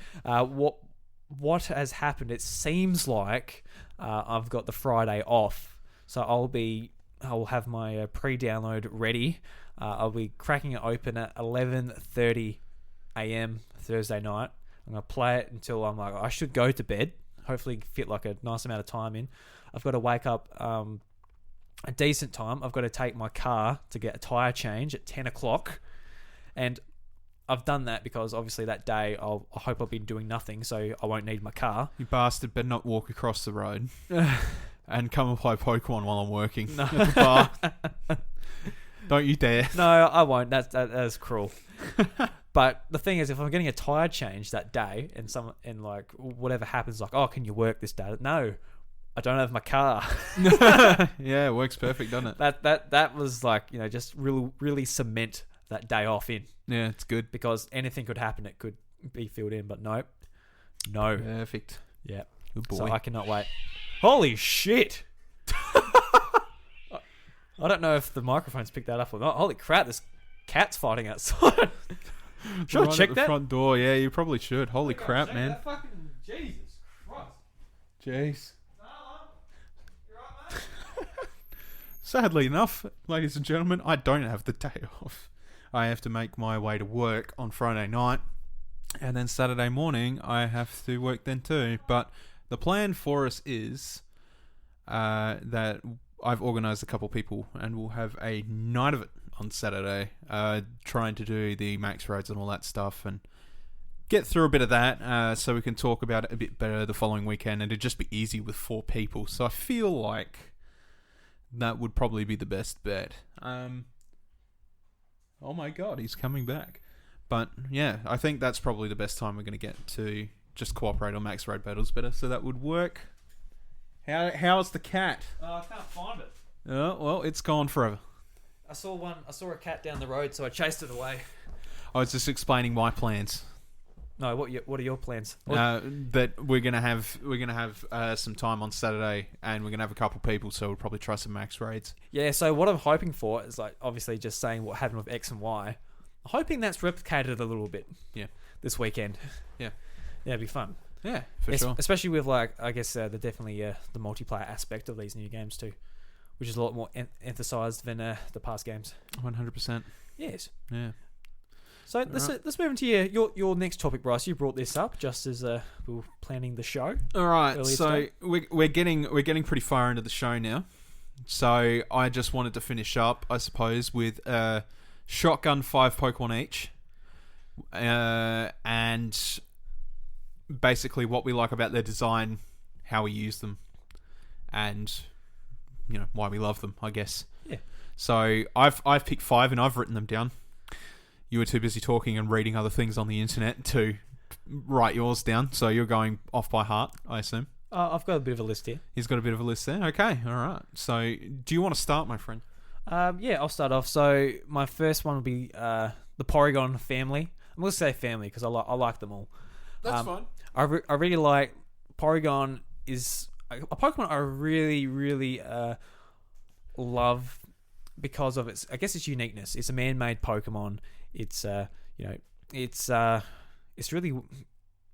What has happened? It seems like I've got the Friday off, so I'll have my pre-download ready. I'll be cracking it open at 11:30 a.m. Thursday night. I'm going to play it until I'm like, I should go to bed. Hopefully fit like a nice amount of time in. I've got to wake up a decent time. I've got to take my car to get a tyre change at 10 o'clock. And I've done that because obviously that day I hope I've been doing nothing, so I won't need my car. You bastard better not walk across the road and come and play Pokemon while I'm working No. at the bar. Don't you dare. No, I won't. That's cruel. But the thing is, if I'm getting a tyre change that day and like whatever happens, like, oh, can you work this day? No, I don't have my car. Yeah, it works perfect, doesn't it? That was like, you know, just really cement that day off in. Yeah, it's good. Because anything could happen. It could be filled in, but nope. No. Perfect. Yeah. Good boy. So I cannot wait. Holy shit. I don't know if the microphones picked that up or not. Holy crap, there's cats fighting outside. Should I check at that? The front door. Yeah, you probably should. Holy crap, man. That fucking Jesus Christ. Jeez. You right, mate? Sadly enough, ladies and gentlemen, I don't have the day off. I have to make my way to work on Friday night, and then Saturday morning I have to work then too. But the plan for us is that I've organised a couple people, and we'll have a night of it on Saturday, trying to do the max raids and all that stuff, and get through a bit of that, so we can talk about it a bit better the following weekend, and it'd just be easy with 4 people. So I feel like that would probably be the best bet. Oh my god, he's coming back. But yeah, I think that's probably the best time we're going to get to just cooperate on max raid battles better, so that would work. How's the cat? I can't find it. Oh, well, it's gone forever. I saw a cat down the road, so I chased it away. I was just explaining my plans. No, what are your plans? That we're gonna have some time on Saturday, and we're gonna have a couple people, so we'll probably try some max raids. Yeah, so what I'm hoping for is, like, obviously just saying what happened with X and Y. I'm hoping that's replicated a little bit. Yeah. This weekend. Yeah. Yeah, it'd be fun. Yeah, for sure. Especially with, like, I guess the multiplayer aspect of these new games too, which is a lot more emphasized than the past games. 100%. Yes. Yeah. So let's move into your next topic, Bryce. You brought this up just as we were planning the show. All right. So we're getting pretty far into the show now. So I just wanted to finish up, I suppose, with shotgun 5 Pokemon each, and basically what we like about their design, how we use them, and why we love them, I guess. Yeah. So I've picked 5 and I've written them down. You were too busy talking and reading other things on the internet to write yours down, so you're going off by heart, I assume. I've got a bit of a list here. He's got a bit of a list there. Okay, all right. So do you want to start, my friend? Yeah, I'll start off. So my first one will be the Porygon family. I'm going to say family because I like them all. That's fine. I really like Porygon. Is a Pokemon I really, really love because of its uniqueness. It's a man-made Pokemon. It's it's really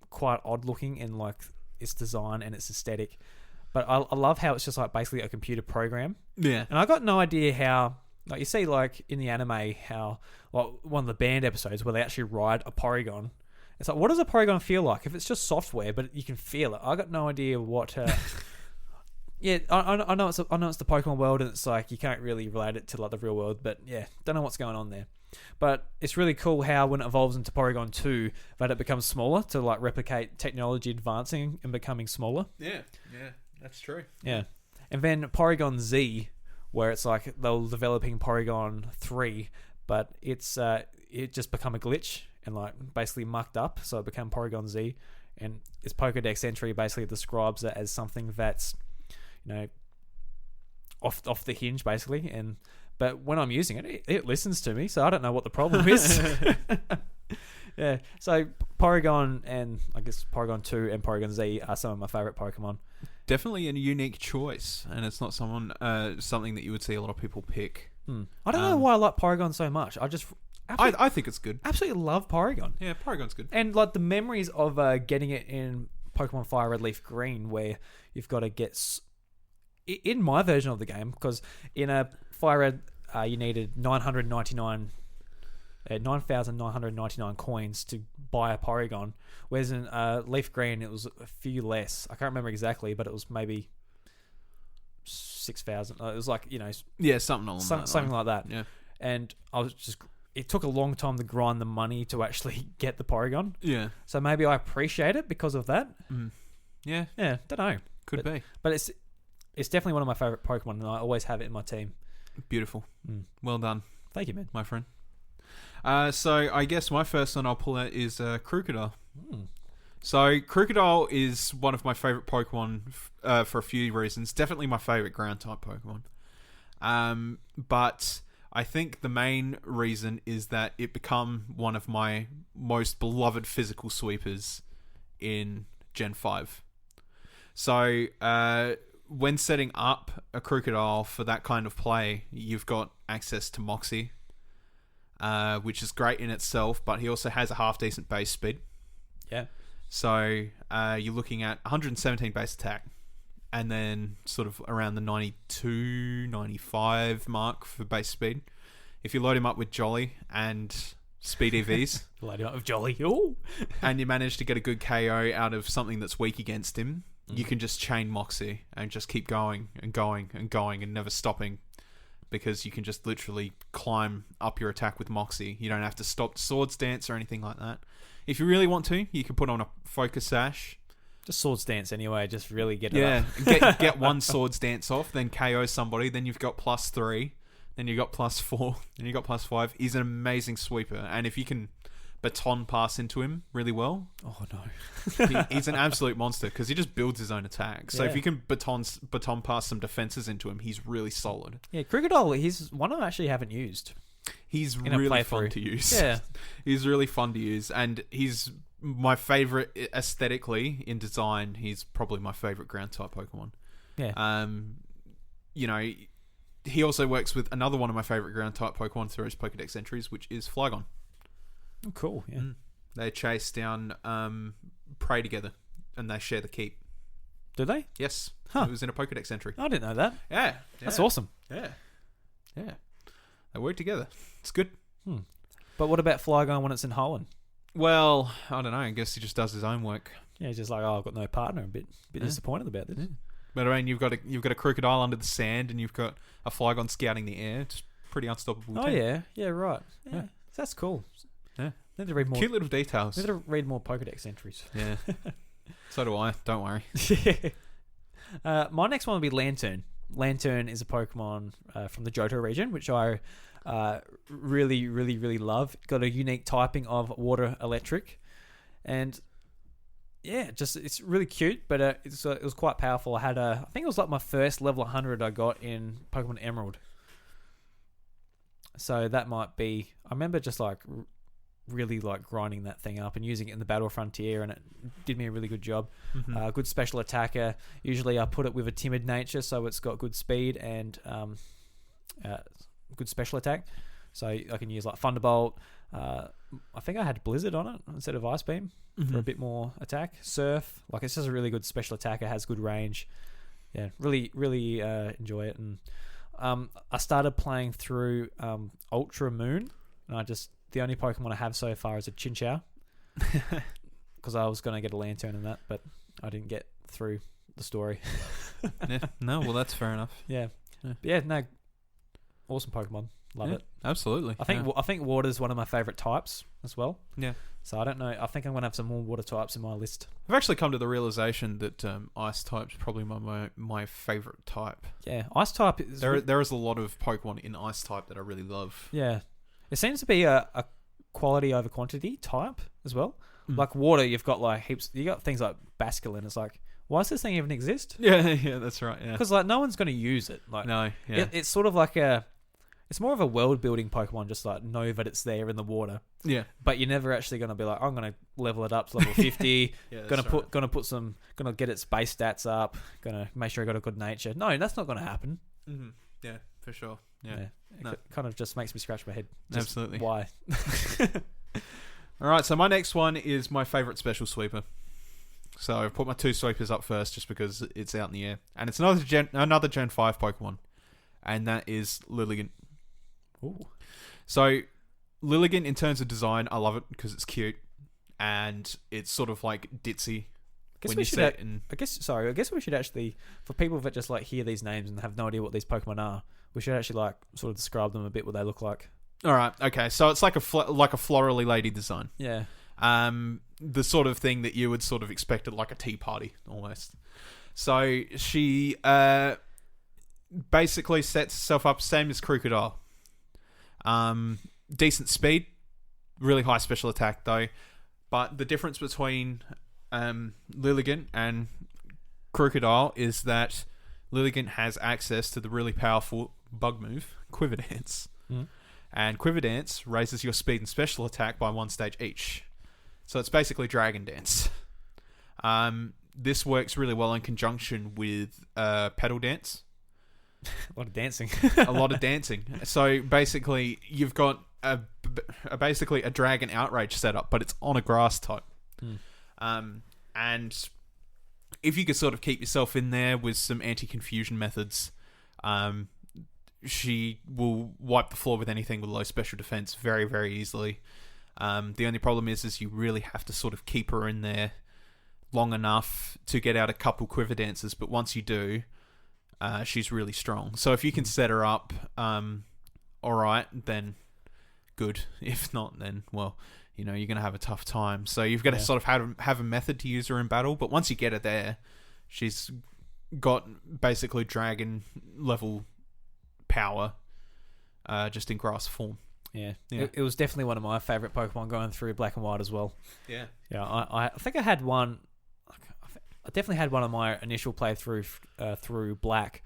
quite odd looking in, like, its design and its aesthetic. But I love how it's just, like, basically a computer program. Yeah. And I got no idea how, like, you see, like, in the anime, how, well, one of the band episodes where they actually ride a Porygon. It's like, what does a Porygon feel like? If it's just software, but you can feel it. I got no idea what. Yeah, I know it's the Pokemon world, and it's like you can't really relate it to, like, the real world. But yeah, don't know what's going on there. But it's really cool how when it evolves into Porygon 2, that it becomes smaller to, like, replicate technology advancing and becoming smaller. Yeah, that's true. Yeah, and then Porygon Z, where it's like they're developing Porygon 3, but it just become a glitch and, like, basically mucked up, so it became Porygon Z, and its Pokédex entry basically describes it as something that's, off the hinge basically, but when I'm using it, it listens to me, so I don't know what the problem is. Yeah, so Porygon and I guess Porygon 2 and Porygon Z are some of my favourite Pokemon. Definitely a unique choice, and it's not something that you would see a lot of people pick. I don't know why I like Porygon so much. I think it's good. Absolutely love Porygon. Yeah, Porygon's good. And, like, the memories of getting it in Pokemon Fire Red Leaf Green, where you've got to get in my version of the game, because in a Fire Red you needed 9,999 coins to buy a Porygon, whereas in Leaf Green it was a few less. I can't remember exactly, but it was maybe 6,000. It was like, something like that. Yeah, and it took a long time to grind the money to actually get the Porygon. Yeah, so maybe I appreciate it because of that. Yeah, don't know. Could be, but it's definitely one of my favorite Pokemon, and I always have it in my team. Beautiful. Well done. Thank you, man. My friend. So I guess my first one I'll pull out is Crocodile. So Crocodile is one of my favourite Pokemon for a few reasons. Definitely my favourite ground type Pokemon. But I think the main reason is that it become one of my most beloved physical sweepers in Gen 5. So when setting up a Crocodile for that kind of play, you've got access to Moxie, which is great in itself, but he also has a half-decent base speed. Yeah. So you're looking at 117 base attack, and then sort of around the 92, 95 mark for base speed. If you load him up with Jolly and Speed EVs... Load him up with Jolly. Ooh. And you manage to get a good KO out of something that's weak against him, you can just chain Moxie and just keep going and going and going and never stopping because you can just literally climb up your attack with Moxie. You don't have to stop Swords Dance or anything like that. If you really want to, you can put on a Focus Sash. Just Swords Dance anyway, just really get it up. get one Swords Dance off, then KO somebody, then you've got +3, then you've got +4, then you've got +5. He's an amazing sweeper, and if you can baton pass into him really well, oh no, he's an absolute monster because he just builds his own attack. So Yeah. if you can baton pass some defenses into him, he's really solid. Yeah, Crocodile, he's one I actually haven't used. He's In a really fun playthrough. to use. Yeah. He's really fun to use, and he's my favorite aesthetically in design. He's probably my favorite ground type Pokemon. Yeah. You know, he also works with another one of my favorite ground type Pokemon through his Pokedex entries, which is Flygon. Oh, cool. Yeah. They chase down prey together, and they share the keep. Do they? Yes. Huh. It was in a Pokedex entry. I didn't know that. Yeah. That's awesome. Yeah. They work together. It's good. But what about Flygon when it's in Hoenn? Well, I don't know. I guess he just does his own work. Yeah, he's just like, oh, I've got no partner. A bit disappointed about this. But I mean, you've got a Crocodile under the sand, and you've got a Flygon scouting the air. It's pretty unstoppable. Oh team. yeah, right. Yeah, Yeah. that's cool. Yeah. Need to read more. Cute little details. Need to read more Pokedex entries. Yeah. So do I. Don't worry. My next one will be Lantern. Lantern is a Pokemon from the Johto region, which I really, really, really love. Got a unique typing of water electric, and yeah, just it's really cute. But it was quite powerful. I think it was like my first level 100 I got in Pokemon Emerald. So that might be. I remember just like really like grinding that thing up and using it in the Battle Frontier, and it did me a really good job. Good special attacker. Usually I put it with a timid nature, so it's got good speed and good special attack. So I can use like Thunderbolt. I think I had Blizzard on it instead of Ice Beam for a bit more attack. Surf, like it's just a really good special attacker. Has good range. Yeah, really, really enjoy it. And I started playing through Ultra Moon, and the only Pokemon I have so far is a Chinchou, because I was going to get a Lantern in that, but I didn't get through the story. Yeah. No, well, that's fair enough. Yeah. No, awesome Pokemon. Love it. Absolutely. I think water is one of my favorite types as well. Yeah. So I don't know. I think I'm going to have some more water types in my list. I've actually come to the realization that ice type's probably my favorite type. Yeah, ice type is... There is a lot of Pokemon in ice type that I really love. Yeah. It seems to be a quality over quantity type as well. Like water, you've got like heaps... You got things like Basculin. It's like, why does this thing even exist? Yeah, that's right. Yeah. Because like no one's going to use it. Like No, yeah. it's sort of like it's more of a world building Pokemon, just like know that it's there in the water. Yeah. But you're never actually going to be like, I'm going to level it up to level 50. Yeah, gonna get its base stats up. Gonna make sure I got a good nature. No, that's not going to happen. Mm-hmm. Yeah, for sure. Yeah. It kind of just makes me scratch my head. Just Absolutely. Why? All right, so my next one is my favorite special sweeper. So I've put my two sweepers up first just because it's out in the air. And it's another Gen 5 Pokemon. And that is Lilligant. Ooh. So Lilligant, in terms of design, I love it because it's cute. And it's sort of like ditzy. I guess we should actually, for people that just like hear these names and have no idea what these Pokemon are, we should actually like sort of describe them a bit, what they look like. All right, okay. So it's like a florally lady design. Yeah. The sort of thing that you would sort of expect at like a tea party almost. So she basically sets herself up same as Crocodile. Decent speed, really high special attack though. But the difference between Lilligant and Crocodile is that Lilligant has access to the really powerful bug move, Quiver Dance. And Quiver Dance raises your speed and special attack by 1 stage each. So it's basically Dragon Dance. This works really well in conjunction with Pedal Dance. A lot of dancing. A lot of dancing. So basically, you've got basically a Dragon Outrage setup, but it's on a grass type. And if you could sort of keep yourself in there with some anti-confusion methods, she will wipe the floor with anything with low special defense very, very easily. The only problem is you really have to sort of keep her in there long enough to get out a couple Quiver Dances, but once you do, she's really strong. So if you can set her up, all right, then good. If not, then well, you're going to have a tough time. So you've got to sort of have a method to use her in battle. But once you get her there, she's got basically dragon level power, just in grass form. Yeah. It was definitely one of my favorite Pokemon going through Black and White as well. Yeah. Yeah, I think I had one. I definitely had one of my initial playthrough through Black.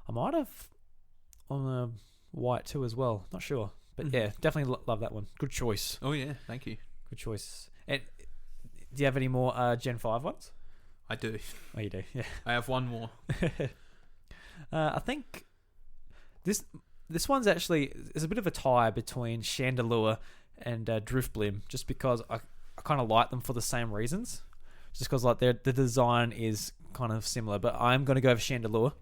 I might have on White too as well. Not sure, but yeah, definitely love that one. Good choice. Oh yeah, thank you. Good choice. And do you have any more Gen 5 ones? I do. Oh, you do. Yeah. I have one more. I think this one's actually is a bit of a tie between Chandelure and Drifblim, just because I kind of like them for the same reasons. Just because like the design is kind of similar, but I'm going to go for Chandelure.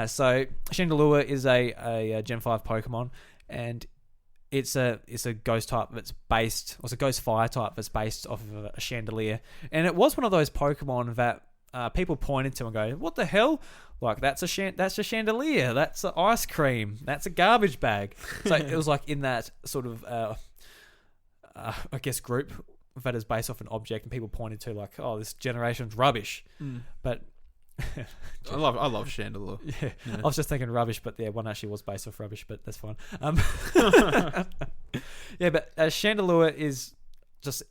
So Chandelure is a Gen 5 Pokemon, and it's a ghost type that's based, or it's a ghost fire type that's based off of a chandelier. And it was one of those Pokemon that people pointed to and go, "What the hell? Like that's a chandelier. That's an ice cream. That's a garbage bag." So it was like in that sort of I guess group that is based off an object, and people pointed to like, "Oh, this generation's rubbish." But I love Chandelure. Yeah. I was just thinking rubbish, but yeah, one actually was based off rubbish, but that's fine. Yeah, but Chandelure is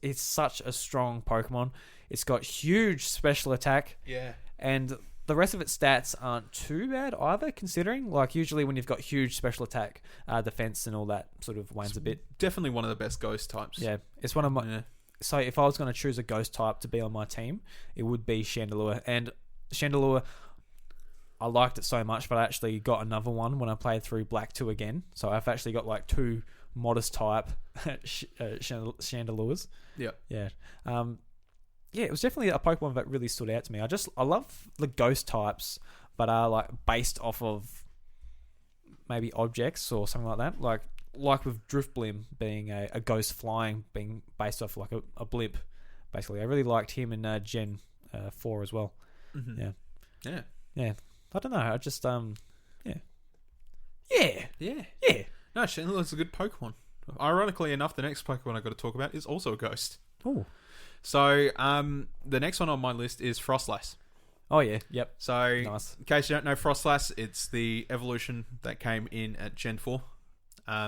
it's such a strong Pokemon. It's got huge special attack. Yeah. And the rest of its stats aren't too bad either, considering like usually when you've got huge special attack, defense and all that sort of wanes a bit. Definitely one of the best ghost types. Yeah, it's one of my. Yeah. So if I was going to choose a ghost type to be on my team, it would be Chandelure. And Chandelure, I liked it so much, but I actually got another one when I played through Black 2 again. So I've actually got like 2 modest type Chandelures. Yeah. Yeah. Yeah, it was definitely a Pokemon that really stood out to me. I love the ghost types, but are like based off of maybe objects or something like that. Like with Drifblim being a ghost flying, being based off like a blimp, basically. I really liked him in Gen 4 as well. Mm-hmm. Yeah. Yeah. Yeah. I don't know. I just, yeah. No, Chandelure's a good Pokemon. Ironically enough, the next Pokemon I've got to talk about is also a ghost. Oh. So, the next one on my list is Frostlass. Oh, yeah. Yep. So, nice. In case you don't know Frostlass, it's the evolution that came in at Gen 4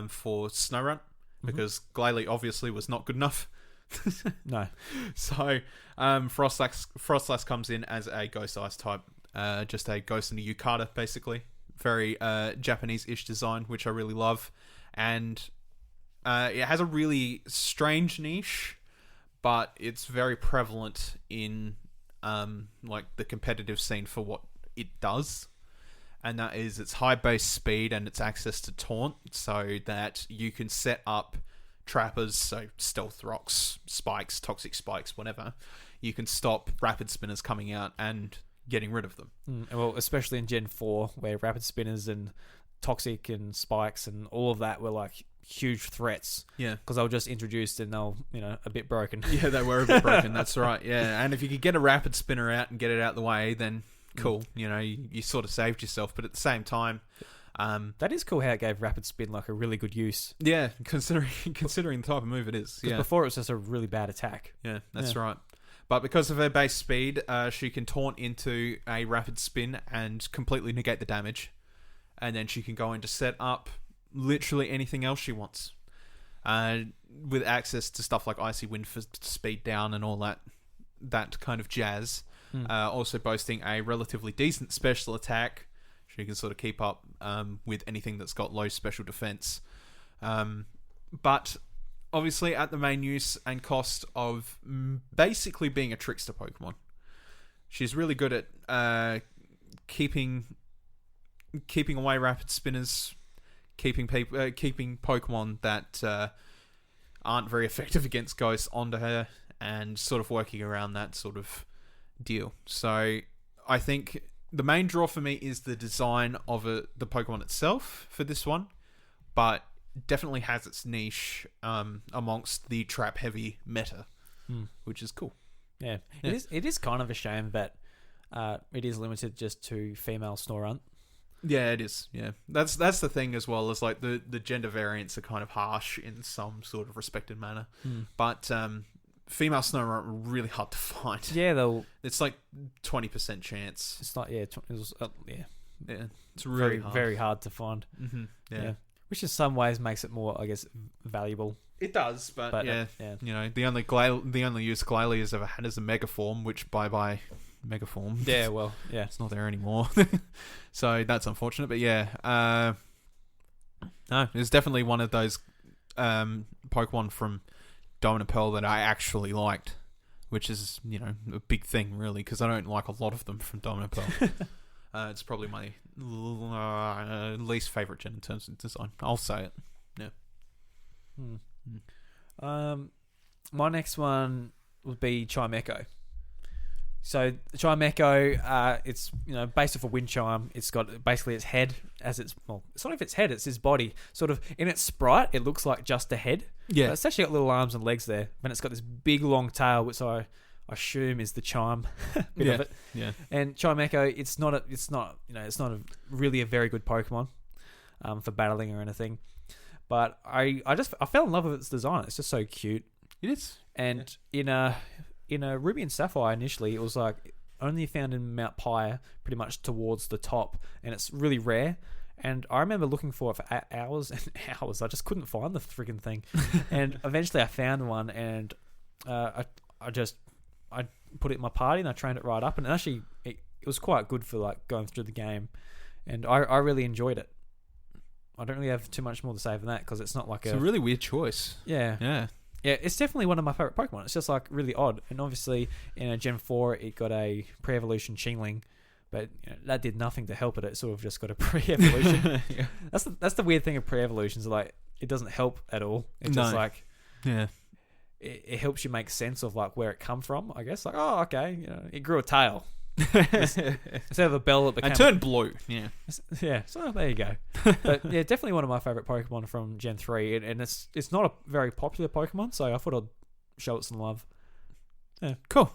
for Snorunt, because Glalie obviously was not good enough. No. So, Frostlass comes in as a Ghost Ice type, just a Ghost and a Yukata, basically. Very Japanese-ish design, which I really love. And it has a really strange niche, but it's very prevalent in like the competitive scene for what it does. And that is its high base speed and its access to taunt, so that you can set up trappers, so stealth rocks, spikes, toxic spikes, whatever. You can stop rapid spinners coming out and getting rid of them. Well, especially in Gen 4, where rapid spinners and toxic and spikes and all of that were like huge threats. Yeah. Because they were just introduced and they were, a bit broken. Yeah, they were a bit broken, that's right. Yeah, and if you could get a rapid spinner out and get it out the way, then cool. You sort of saved yourself, but at the same time... that is cool how it gave rapid spin like a really good use. Yeah, considering the type of move it is. Yeah. Before it was just a really bad attack. Yeah, that's right. But because of her base speed, she can taunt into a rapid spin and completely negate the damage. And then she can go in to set up literally anything else she wants. With access to stuff like Icy Wind for speed down and all that kind of jazz. Also boasting a relatively decent special attack. She can sort of keep up with anything that's got low special defense. But obviously at the main use and cost of basically being a trickster Pokemon. She's really good at keeping away rapid spinners, keeping Pokemon that aren't very effective against ghosts onto her, and sort of working around that sort of deal. So I think the main draw for me is the design of the Pokemon itself for this one, but definitely has its niche amongst the trap heavy meta, which is cool. Yeah. It is kind of a shame that it is limited just to female Snorunt. Yeah, it is. Yeah, that's the thing as well. Is like the gender variants are kind of harsh in some sort of respected manner, but female snow are really hard to find. Yeah, it's like 20% chance. It's not. Yeah, it was. Yeah, it's really very hard to find. Mm-hmm. Yeah, which in some ways makes it more, I guess, valuable. It does, but yeah, you know, the only use Glalie has ever had is a mega form, which bye mega form. Yeah, well, yeah, it's not there anymore. So that's unfortunate, but yeah, no, it's definitely one of those Pokemon from Diamond and Pearl that I actually liked, which is, you know, a big thing really, because I don't like a lot of them from Diamond and Pearl. It's probably my least favorite gen in terms of design. I'll say it. Yeah. My next one would be Chimecho. So Chimecho, it's, you know, based off a wind chime. It's got basically its head as its, well, it's not even its head, it's his body. Sort of in its sprite, it looks like just a head. Yeah, but it's actually got little arms and legs there, and it's got this big long tail, which I assume is the chime bit of it. Yeah. And Chimecho, it's not really a very good Pokemon for battling or anything. But I fell in love with its design. It's just so cute. It is. And in a Ruby and Sapphire initially, it was like only found in Mount Pyre, pretty much towards the top, and it's really rare. And I remember looking for it for hours and hours. I just couldn't find the freaking thing. And eventually I found one, and I put it in my party and I trained it right up, and actually it was quite good for like going through the game, and I really enjoyed it. I don't really have too much more to say than that, because it's not like it's a really weird choice. Yeah, it's definitely one of my favourite Pokemon. It's just like really odd, and obviously in Gen 4 it got a pre-evolution Chingling, but you know, that did nothing to help it. It sort of just got a pre-evolution. Yeah. That's the weird thing of pre-evolutions. Like, it doesn't help at all. It's just like, yeah, it helps you make sense of like where it come from, I guess. Like, oh, okay, you know, it grew a tail. Instead of a bell, it became... And turned blue, yeah. Yeah, so there you go. But yeah, definitely one of my favourite Pokemon from Gen 3. And it's not a very popular Pokemon, so I thought I'd show it some love. Yeah, cool.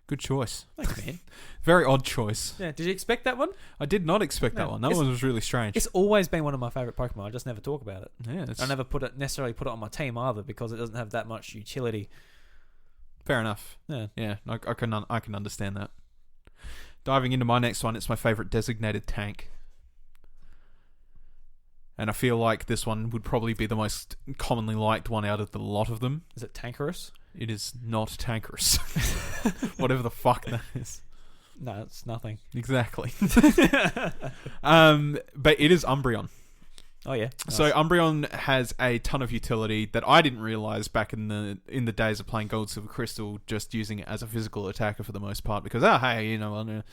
Good choice. Thanks, man. Very odd choice. Yeah, did you expect that one? I did not expect that one. That one was really strange. It's always been one of my favourite Pokemon. I just never talk about it. Yeah, I never necessarily put it on my team either, because it doesn't have that much utility. Fair enough. Yeah. I can understand that. Diving into my next one, it's my favourite designated tank. And I feel like this one would probably be the most commonly liked one out of the lot of them. Is it Tankerous? It is not Tankerous. Whatever the fuck that is. No, it's nothing. Exactly. But it is Umbreon. Oh yeah. Nice. So Umbreon has a ton of utility that I didn't realize back in the days of playing Gold, Silver, Crystal, just using it as a physical attacker for the most part, because hey, you know,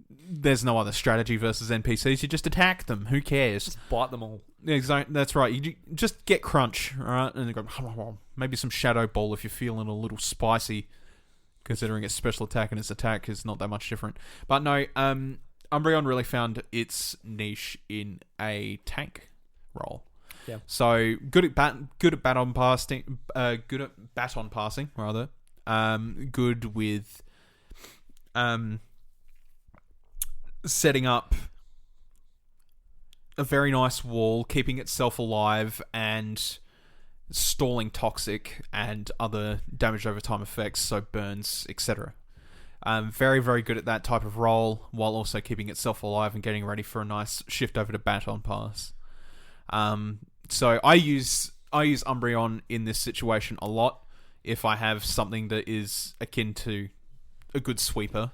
there's no other strategy versus NPCs. You just attack them. Who cares? Just bite them all. Exactly. That's right. You just get crunch, all right, and you go maybe some Shadow Ball if you're feeling a little spicy, considering its special attack and its attack is not that much different. But no, Umbreon really found its niche in a tank role. Yeah. So good at baton passing, rather. Good with setting up a very nice wall, keeping itself alive, and stalling toxic and other damage over time effects, so burns, etc. Very, very good at that type of role, while also keeping itself alive and getting ready for a nice shift over to baton pass. So I use Umbreon in this situation a lot if I have something that is akin to a good sweeper,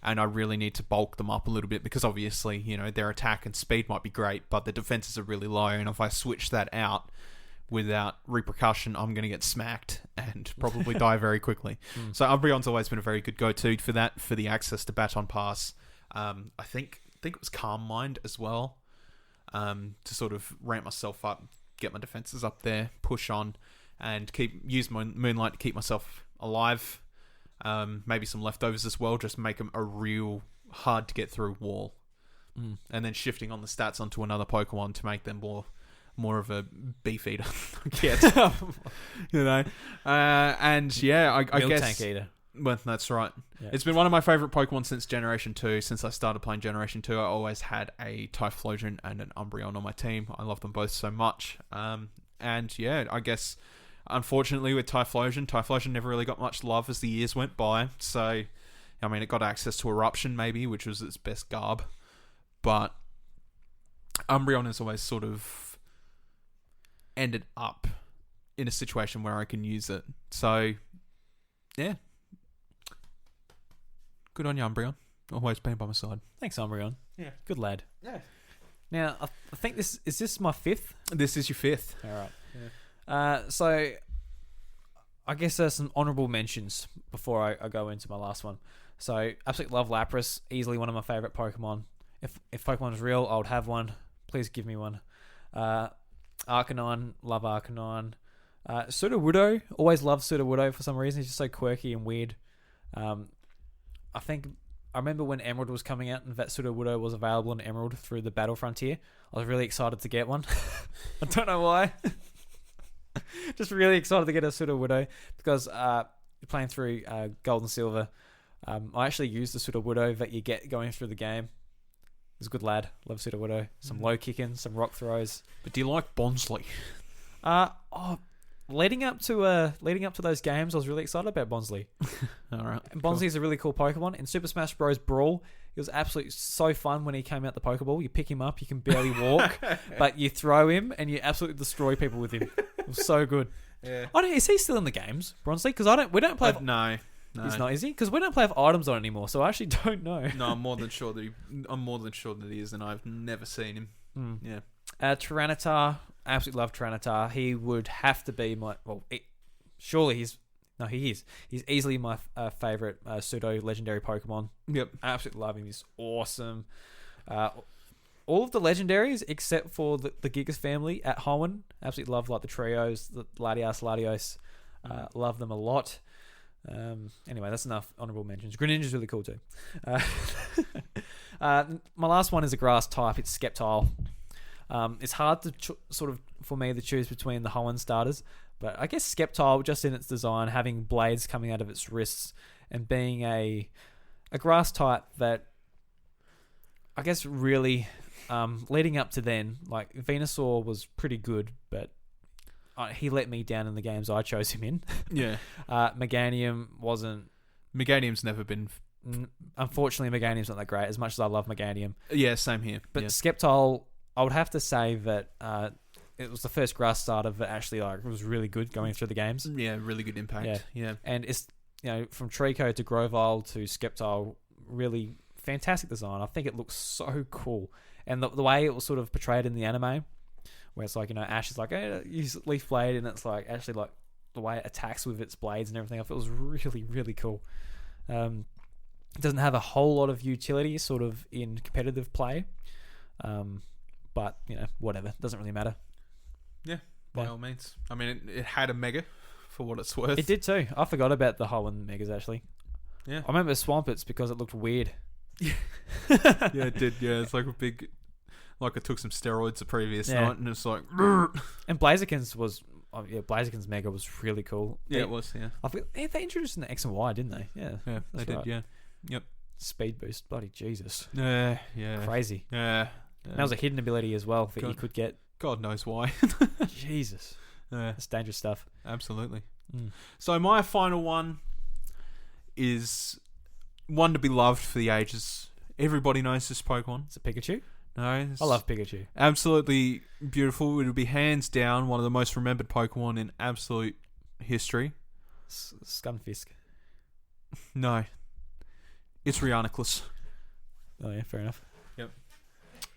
and I really need to bulk them up a little bit, because obviously, you know, their attack and speed might be great, but the defenses are really low, and if I switch that out without repercussion, I'm going to get smacked and probably die very quickly. So Umbreon's always been a very good go-to for that, for the access to Baton Pass. I think it was Calm Mind as well, to sort of ramp myself up, get my defenses up there, push on, and use my Moonlight to keep myself alive. Maybe some leftovers as well, just make them a real hard to get through wall. And then shifting on the stats onto another Pokemon to make them more of a beef eater, I guess. You know, and yeah, I Real guess tank eater. Well, that's right. Yeah. It's been one of my favourite Pokemon since Generation 2. Since I started playing Generation 2, I always had a Typhlosion and an Umbreon on my team. I love them both so much. And yeah, I guess, unfortunately with Typhlosion never really got much love as the years went by. So, I mean, it got access to Eruption maybe, which was its best garb. But Umbreon has always sort of ended up in a situation where I can use it. So, yeah. Good on you, Umbreon. Always been by my side. Thanks, Umbreon. Yeah. Good lad. Yeah. Now, I think this is my 5th? This is your 5th. All right. Yeah. So, I guess there's some honourable mentions before I go into my last one. So, absolutely love Lapras. Easily one of my favourite Pokemon. If Pokemon is real, I would have one. Please give me one. Arcanine. Love Arcanine. Sudowoodo. Always loved Sudowoodo for some reason. He's just so quirky and weird. I remember when Emerald was coming out and that Sudowoodo was available in Emerald through the Battle Frontier. I was really excited to get one. I don't know why. Just really excited to get a Sudowoodo because playing through Gold and Silver, I actually used the Sudowoodo that you get going through the game. He's a good lad. Love Sudowoodo. Some low kicking, some rock throws. But do you like Bonsley? Leading up to those games, I was really excited about Bonsley. All right. And Bonsley is a really cool Pokemon. In Super Smash Bros. Brawl, it was absolutely so fun when he came out the Pokeball. You pick him up, you can barely walk, but you throw him and you absolutely destroy people with him. It was so good. Yeah. Is he still in the games, Bonsley? Because we don't play. No. He's not, is he? Because we don't play with items on anymore, so I actually don't know. No, I'm more than sure that he is, and I've never seen him. Yeah. Tyranitar. Absolutely love Tyranitar. He would have to be my... Well, surely he is. He's easily my favourite pseudo-legendary Pokemon. Yep. Absolutely love him. He's awesome. All of the legendaries, except for the Gigas family at Hoenn. Absolutely love like the trios, the Latios. Love them a lot. Anyway, that's enough honourable mentions. Greninja's really cool too. My last one is a grass type. It's Sceptile. It's hard to for me to choose between the Hoenn starters, but I guess Sceptile, just in its design, having blades coming out of its wrists and being a grass type that I guess really leading up to then, like Venusaur was pretty good, but he let me down in the games I chose him in. Yeah. Meganium wasn't. Meganium's never been. Unfortunately, Meganium's not that great. As much as I love Meganium. Yeah, same here. But Sceptile, I would have to say that it was the first grass starter that actually was really good going through the games. Yeah, really good impact. Yeah. And it's from Trico to Grovyle to Sceptile, really fantastic design. I think it looks so cool, and the way it was sort of portrayed in the anime, where it's like Ash is like, hey, use Leaf Blade, and it's like actually like the way it attacks with its blades and everything. I thought it was really really cool. It doesn't have a whole lot of utility sort of in competitive play. But, whatever. Doesn't really matter. Yeah, by all means. I mean, it had a Mega, for what it's worth. It did too. I forgot about the Hoenn Megas, actually. Yeah. I remember Swampets because it looked weird. Yeah, it did. Yeah, it's like a big... Like it took some steroids the previous night, and it's like... And Blaziken's was... Blaziken's Mega was really cool. Yeah, it was, yeah. They introduced in the X and Y, didn't they? Yeah. Yeah, they did, yeah. Yep. Speed boost. Bloody Jesus. Yeah. Crazy. Yeah. That was a hidden ability as well that you could get. God knows why. Jesus. Yeah. That's dangerous stuff. Absolutely. So my final one is one to be loved for the ages. Everybody knows this Pokemon. Is it Pikachu? No. I love Pikachu. Absolutely beautiful. It would be hands down one of the most remembered Pokemon in absolute history. Stunfisk. No. It's Rhianoclus. Oh yeah, fair enough. Yep.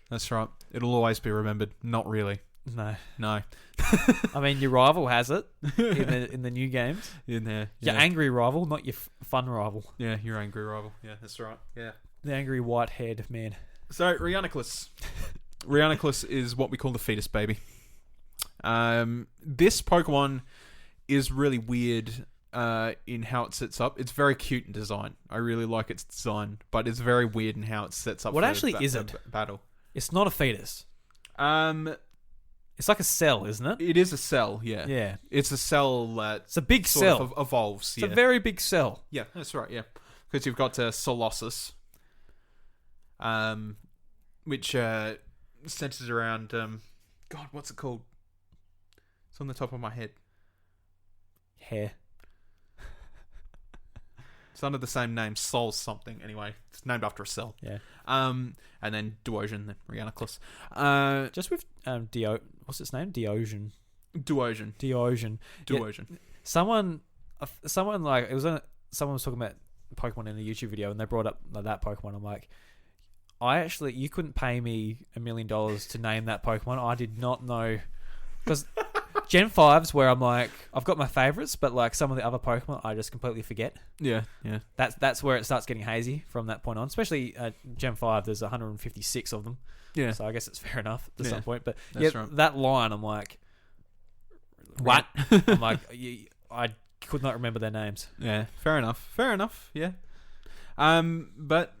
That's right. It'll always be remembered. Not really. No. I mean, your rival has it in the new games. In there. Your angry rival, not your fun rival. Yeah, your angry rival. Yeah, that's right. Yeah. The angry white-haired man. So, Rhianoclus. Rhianoclus is what we call the fetus baby. This Pokemon is really weird in how it sets up. It's very cute in design. I really like its design, but it's very weird in how it sets up. What actually is it? Battle. It's not a fetus. It's It's like a cell, isn't it? It is a cell, yeah. Yeah. It's a cell that It's a big sort cell. of evolves. It's a very big cell. Yeah, that's right, yeah. Because you've got Colossus, which centers around... God, what's it called? It's on the top of my head. Hair. It's under the same name, Sol something. Anyway, it's named after a cell. Yeah. And then Duosion, then Rhianoclus. Just with what's its name? Duosion. Duosion. Yeah, someone like someone was talking about Pokemon in a YouTube video, and they brought up that Pokemon. I'm like, you couldn't pay me $1 million to name that Pokemon. I did not know, because Gen 5's where I'm like, I've got my favorites, but like some of the other Pokemon I just completely forget. Yeah. That's where it starts getting hazy from that point on. Especially Gen 5, there's 156 of them. Yeah. So I guess it's fair enough at some point. But right. That line, I'm like, what? I'm like, I could not remember their names. Yeah, fair enough. Yeah. But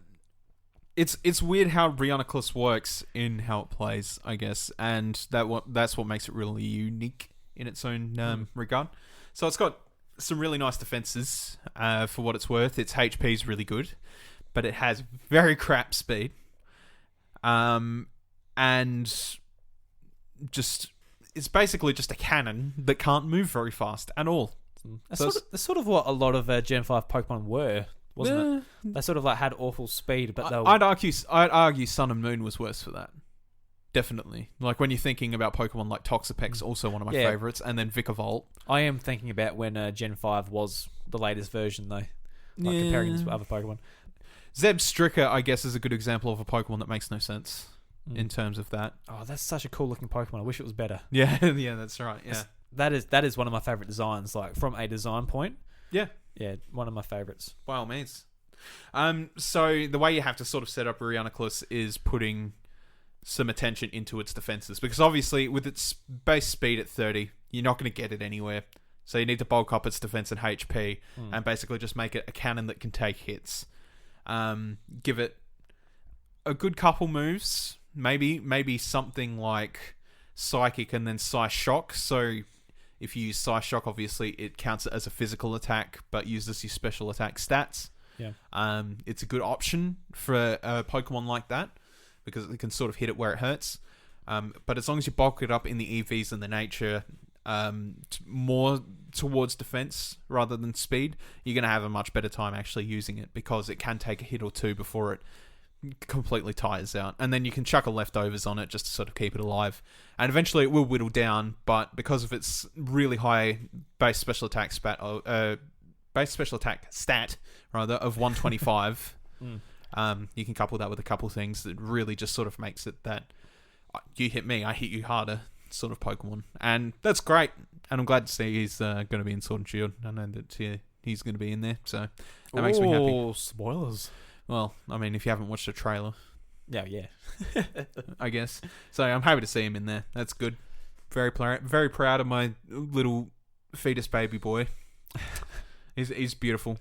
it's weird how Rhianoclus works in how it plays, I guess, and that's what makes it really unique in its own regard. So it's got some really nice defenses for what it's worth. Its HP is really good, but it has very crap speed. And just it's basically just a cannon that can't move very fast at all. That's sort of what a lot of Gen 5 Pokemon were, wasn't it? They sort of like had awful speed, but I'd argue Sun and Moon was worse for that. Definitely. Like when you're thinking about Pokemon like Toxapex, also one of my favorites, and then Vikavolt. I am thinking about when Gen 5 was the latest version, though. Like comparing it to other Pokemon. Zebstrika, I guess, is a good example of a Pokemon that makes no sense in terms of that. Oh, that's such a cool looking Pokemon. I wish it was better. Yeah, that's right. Yeah. That is one of my favorite designs, like from a design point. Yeah. Yeah, one of my favorites. By all means. So the way you have to sort of set up Rhianoclus is putting some attention into its defenses, because obviously with its base speed at 30, you're not going to get it anywhere. So you need to bulk up its defense and HP and basically just make it a cannon that can take hits. Give it a good couple moves, maybe something like Psychic and then Psy-Shock. So if you use Psy-Shock, obviously it counts it as a physical attack, but uses your special attack stats. Yeah. It's a good option for a Pokemon like that, because it can sort of hit it where it hurts. But as long as you bulk it up in the EVs and the nature, more towards defense rather than speed, you're going to have a much better time actually using it, because it can take a hit or two before it completely tires out, and then you can chuck leftovers on it just to sort of keep it alive, and eventually it will whittle down. But because of its really high base special attack stat of 125, you can couple that with a couple things that really just sort of makes it that you hit me, I hit you harder sort of Pokemon, and that's great. And I'm glad to see he's going to be in Sword and Shield. I know that he's going to be in there, so that makes me happy. Oh, spoilers. Well, I mean, if you haven't watched the trailer. Yeah. I guess. So I'm happy to see him in there. That's good. Very proud of my little fetus baby boy. He's beautiful.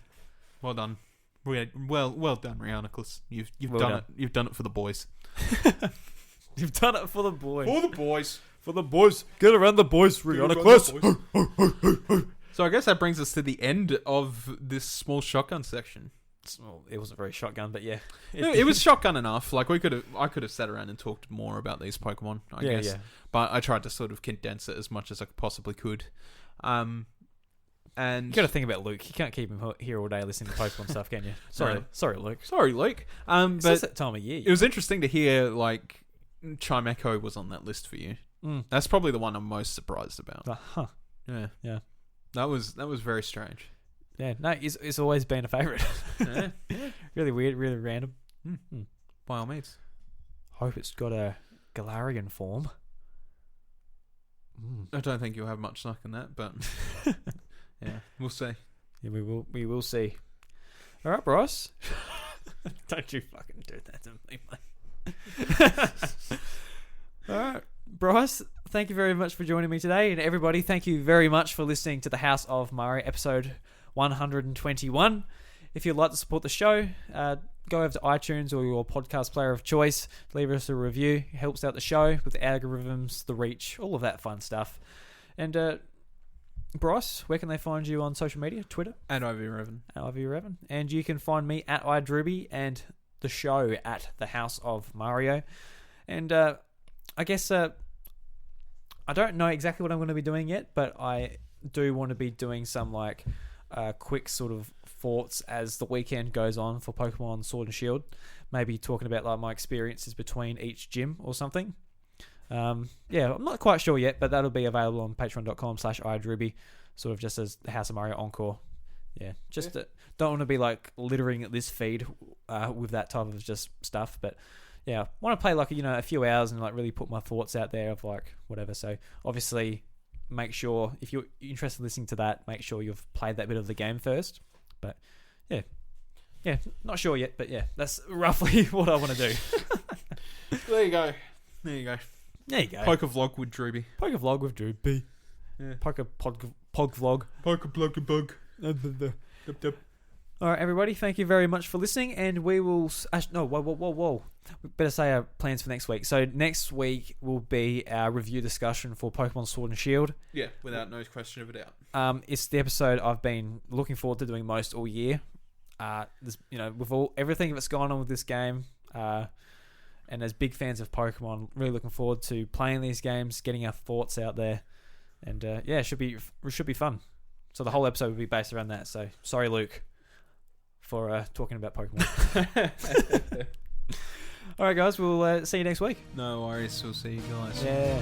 Well done. Well done, Rhianoclus. You've done it. You've done it for the boys. You've done it for the boys. For the boys. For the boys. Get around the boys, Rhianoclus. So I guess that brings us to the end of this small shotgun section. Well, it wasn't very shotgun, but yeah. It was shotgun enough. Like I could have sat around and talked more about these Pokemon, I guess. Yeah. But I tried to sort of condense it as much as I possibly could. And you got to think about Luke. You can't keep him here all day listening to Pokemon stuff, can you? Sorry, Luke. Sorry, Luke. But it's that time of year. It was interesting to hear like Chimecho was on that list for you. That's probably the one I'm most surprised about. Yeah. That was very strange. Yeah, no, it's always been a favourite. Yeah. Really weird, really random. By all means. Hope it's got a Galarian form. I don't think you'll have much luck in that, but yeah, we'll see. Yeah, we will see. All right, Bryce. Don't you fucking do that to me, mate. All right, Bryce, thank you very much for joining me today. And everybody, thank you very much for listening to the House of Mario episode 121. If you'd like to support the show, go over to iTunes or your podcast player of choice, leave us a review. It helps out the show with the algorithms, the reach, all of that fun stuff. And Bryce, where can they find you on social media? Twitter? At IvyRevan. At IvyRevan. And you can find me at iDruby and the show at the House of Mario. And I guess I don't know exactly what I'm going to be doing yet, but I do want to be doing some like quick sort of thoughts as the weekend goes on for Pokemon Sword and Shield. Maybe talking about like my experiences between each gym or something. Yeah, I'm not quite sure yet, but that'll be available on patreon.com/iDruby, sort of just as the House of Mario Encore. Yeah, just don't want to be like littering this feed with that type of just stuff, but yeah, want to play like a few hours and like really put my thoughts out there of like whatever. So obviously, make sure if you're interested in listening to that, make sure you've played that bit of the game first. But yeah, not sure yet, but yeah, that's roughly what I want to do. There you go. There you go. Poke vlog with Drewby. Poke vlog with Drew B. Yeah. Poke vlog. Poke vlog bug. All right, everybody. Thank you very much for listening, and we will. No, whoa. We better say our plans for next week. So next week will be our review discussion for Pokemon Sword and Shield. Yeah, without no question of a doubt. It's the episode I've been looking forward to doing most all year. With everything that's gone on with this game, and as big fans of Pokemon, really looking forward to playing these games, getting our thoughts out there, and it should be fun. So the whole episode will be based around that. So sorry, Luke, for talking about Pokemon. All right, guys, we'll see you next week. No worries. We'll see you guys. Yeah.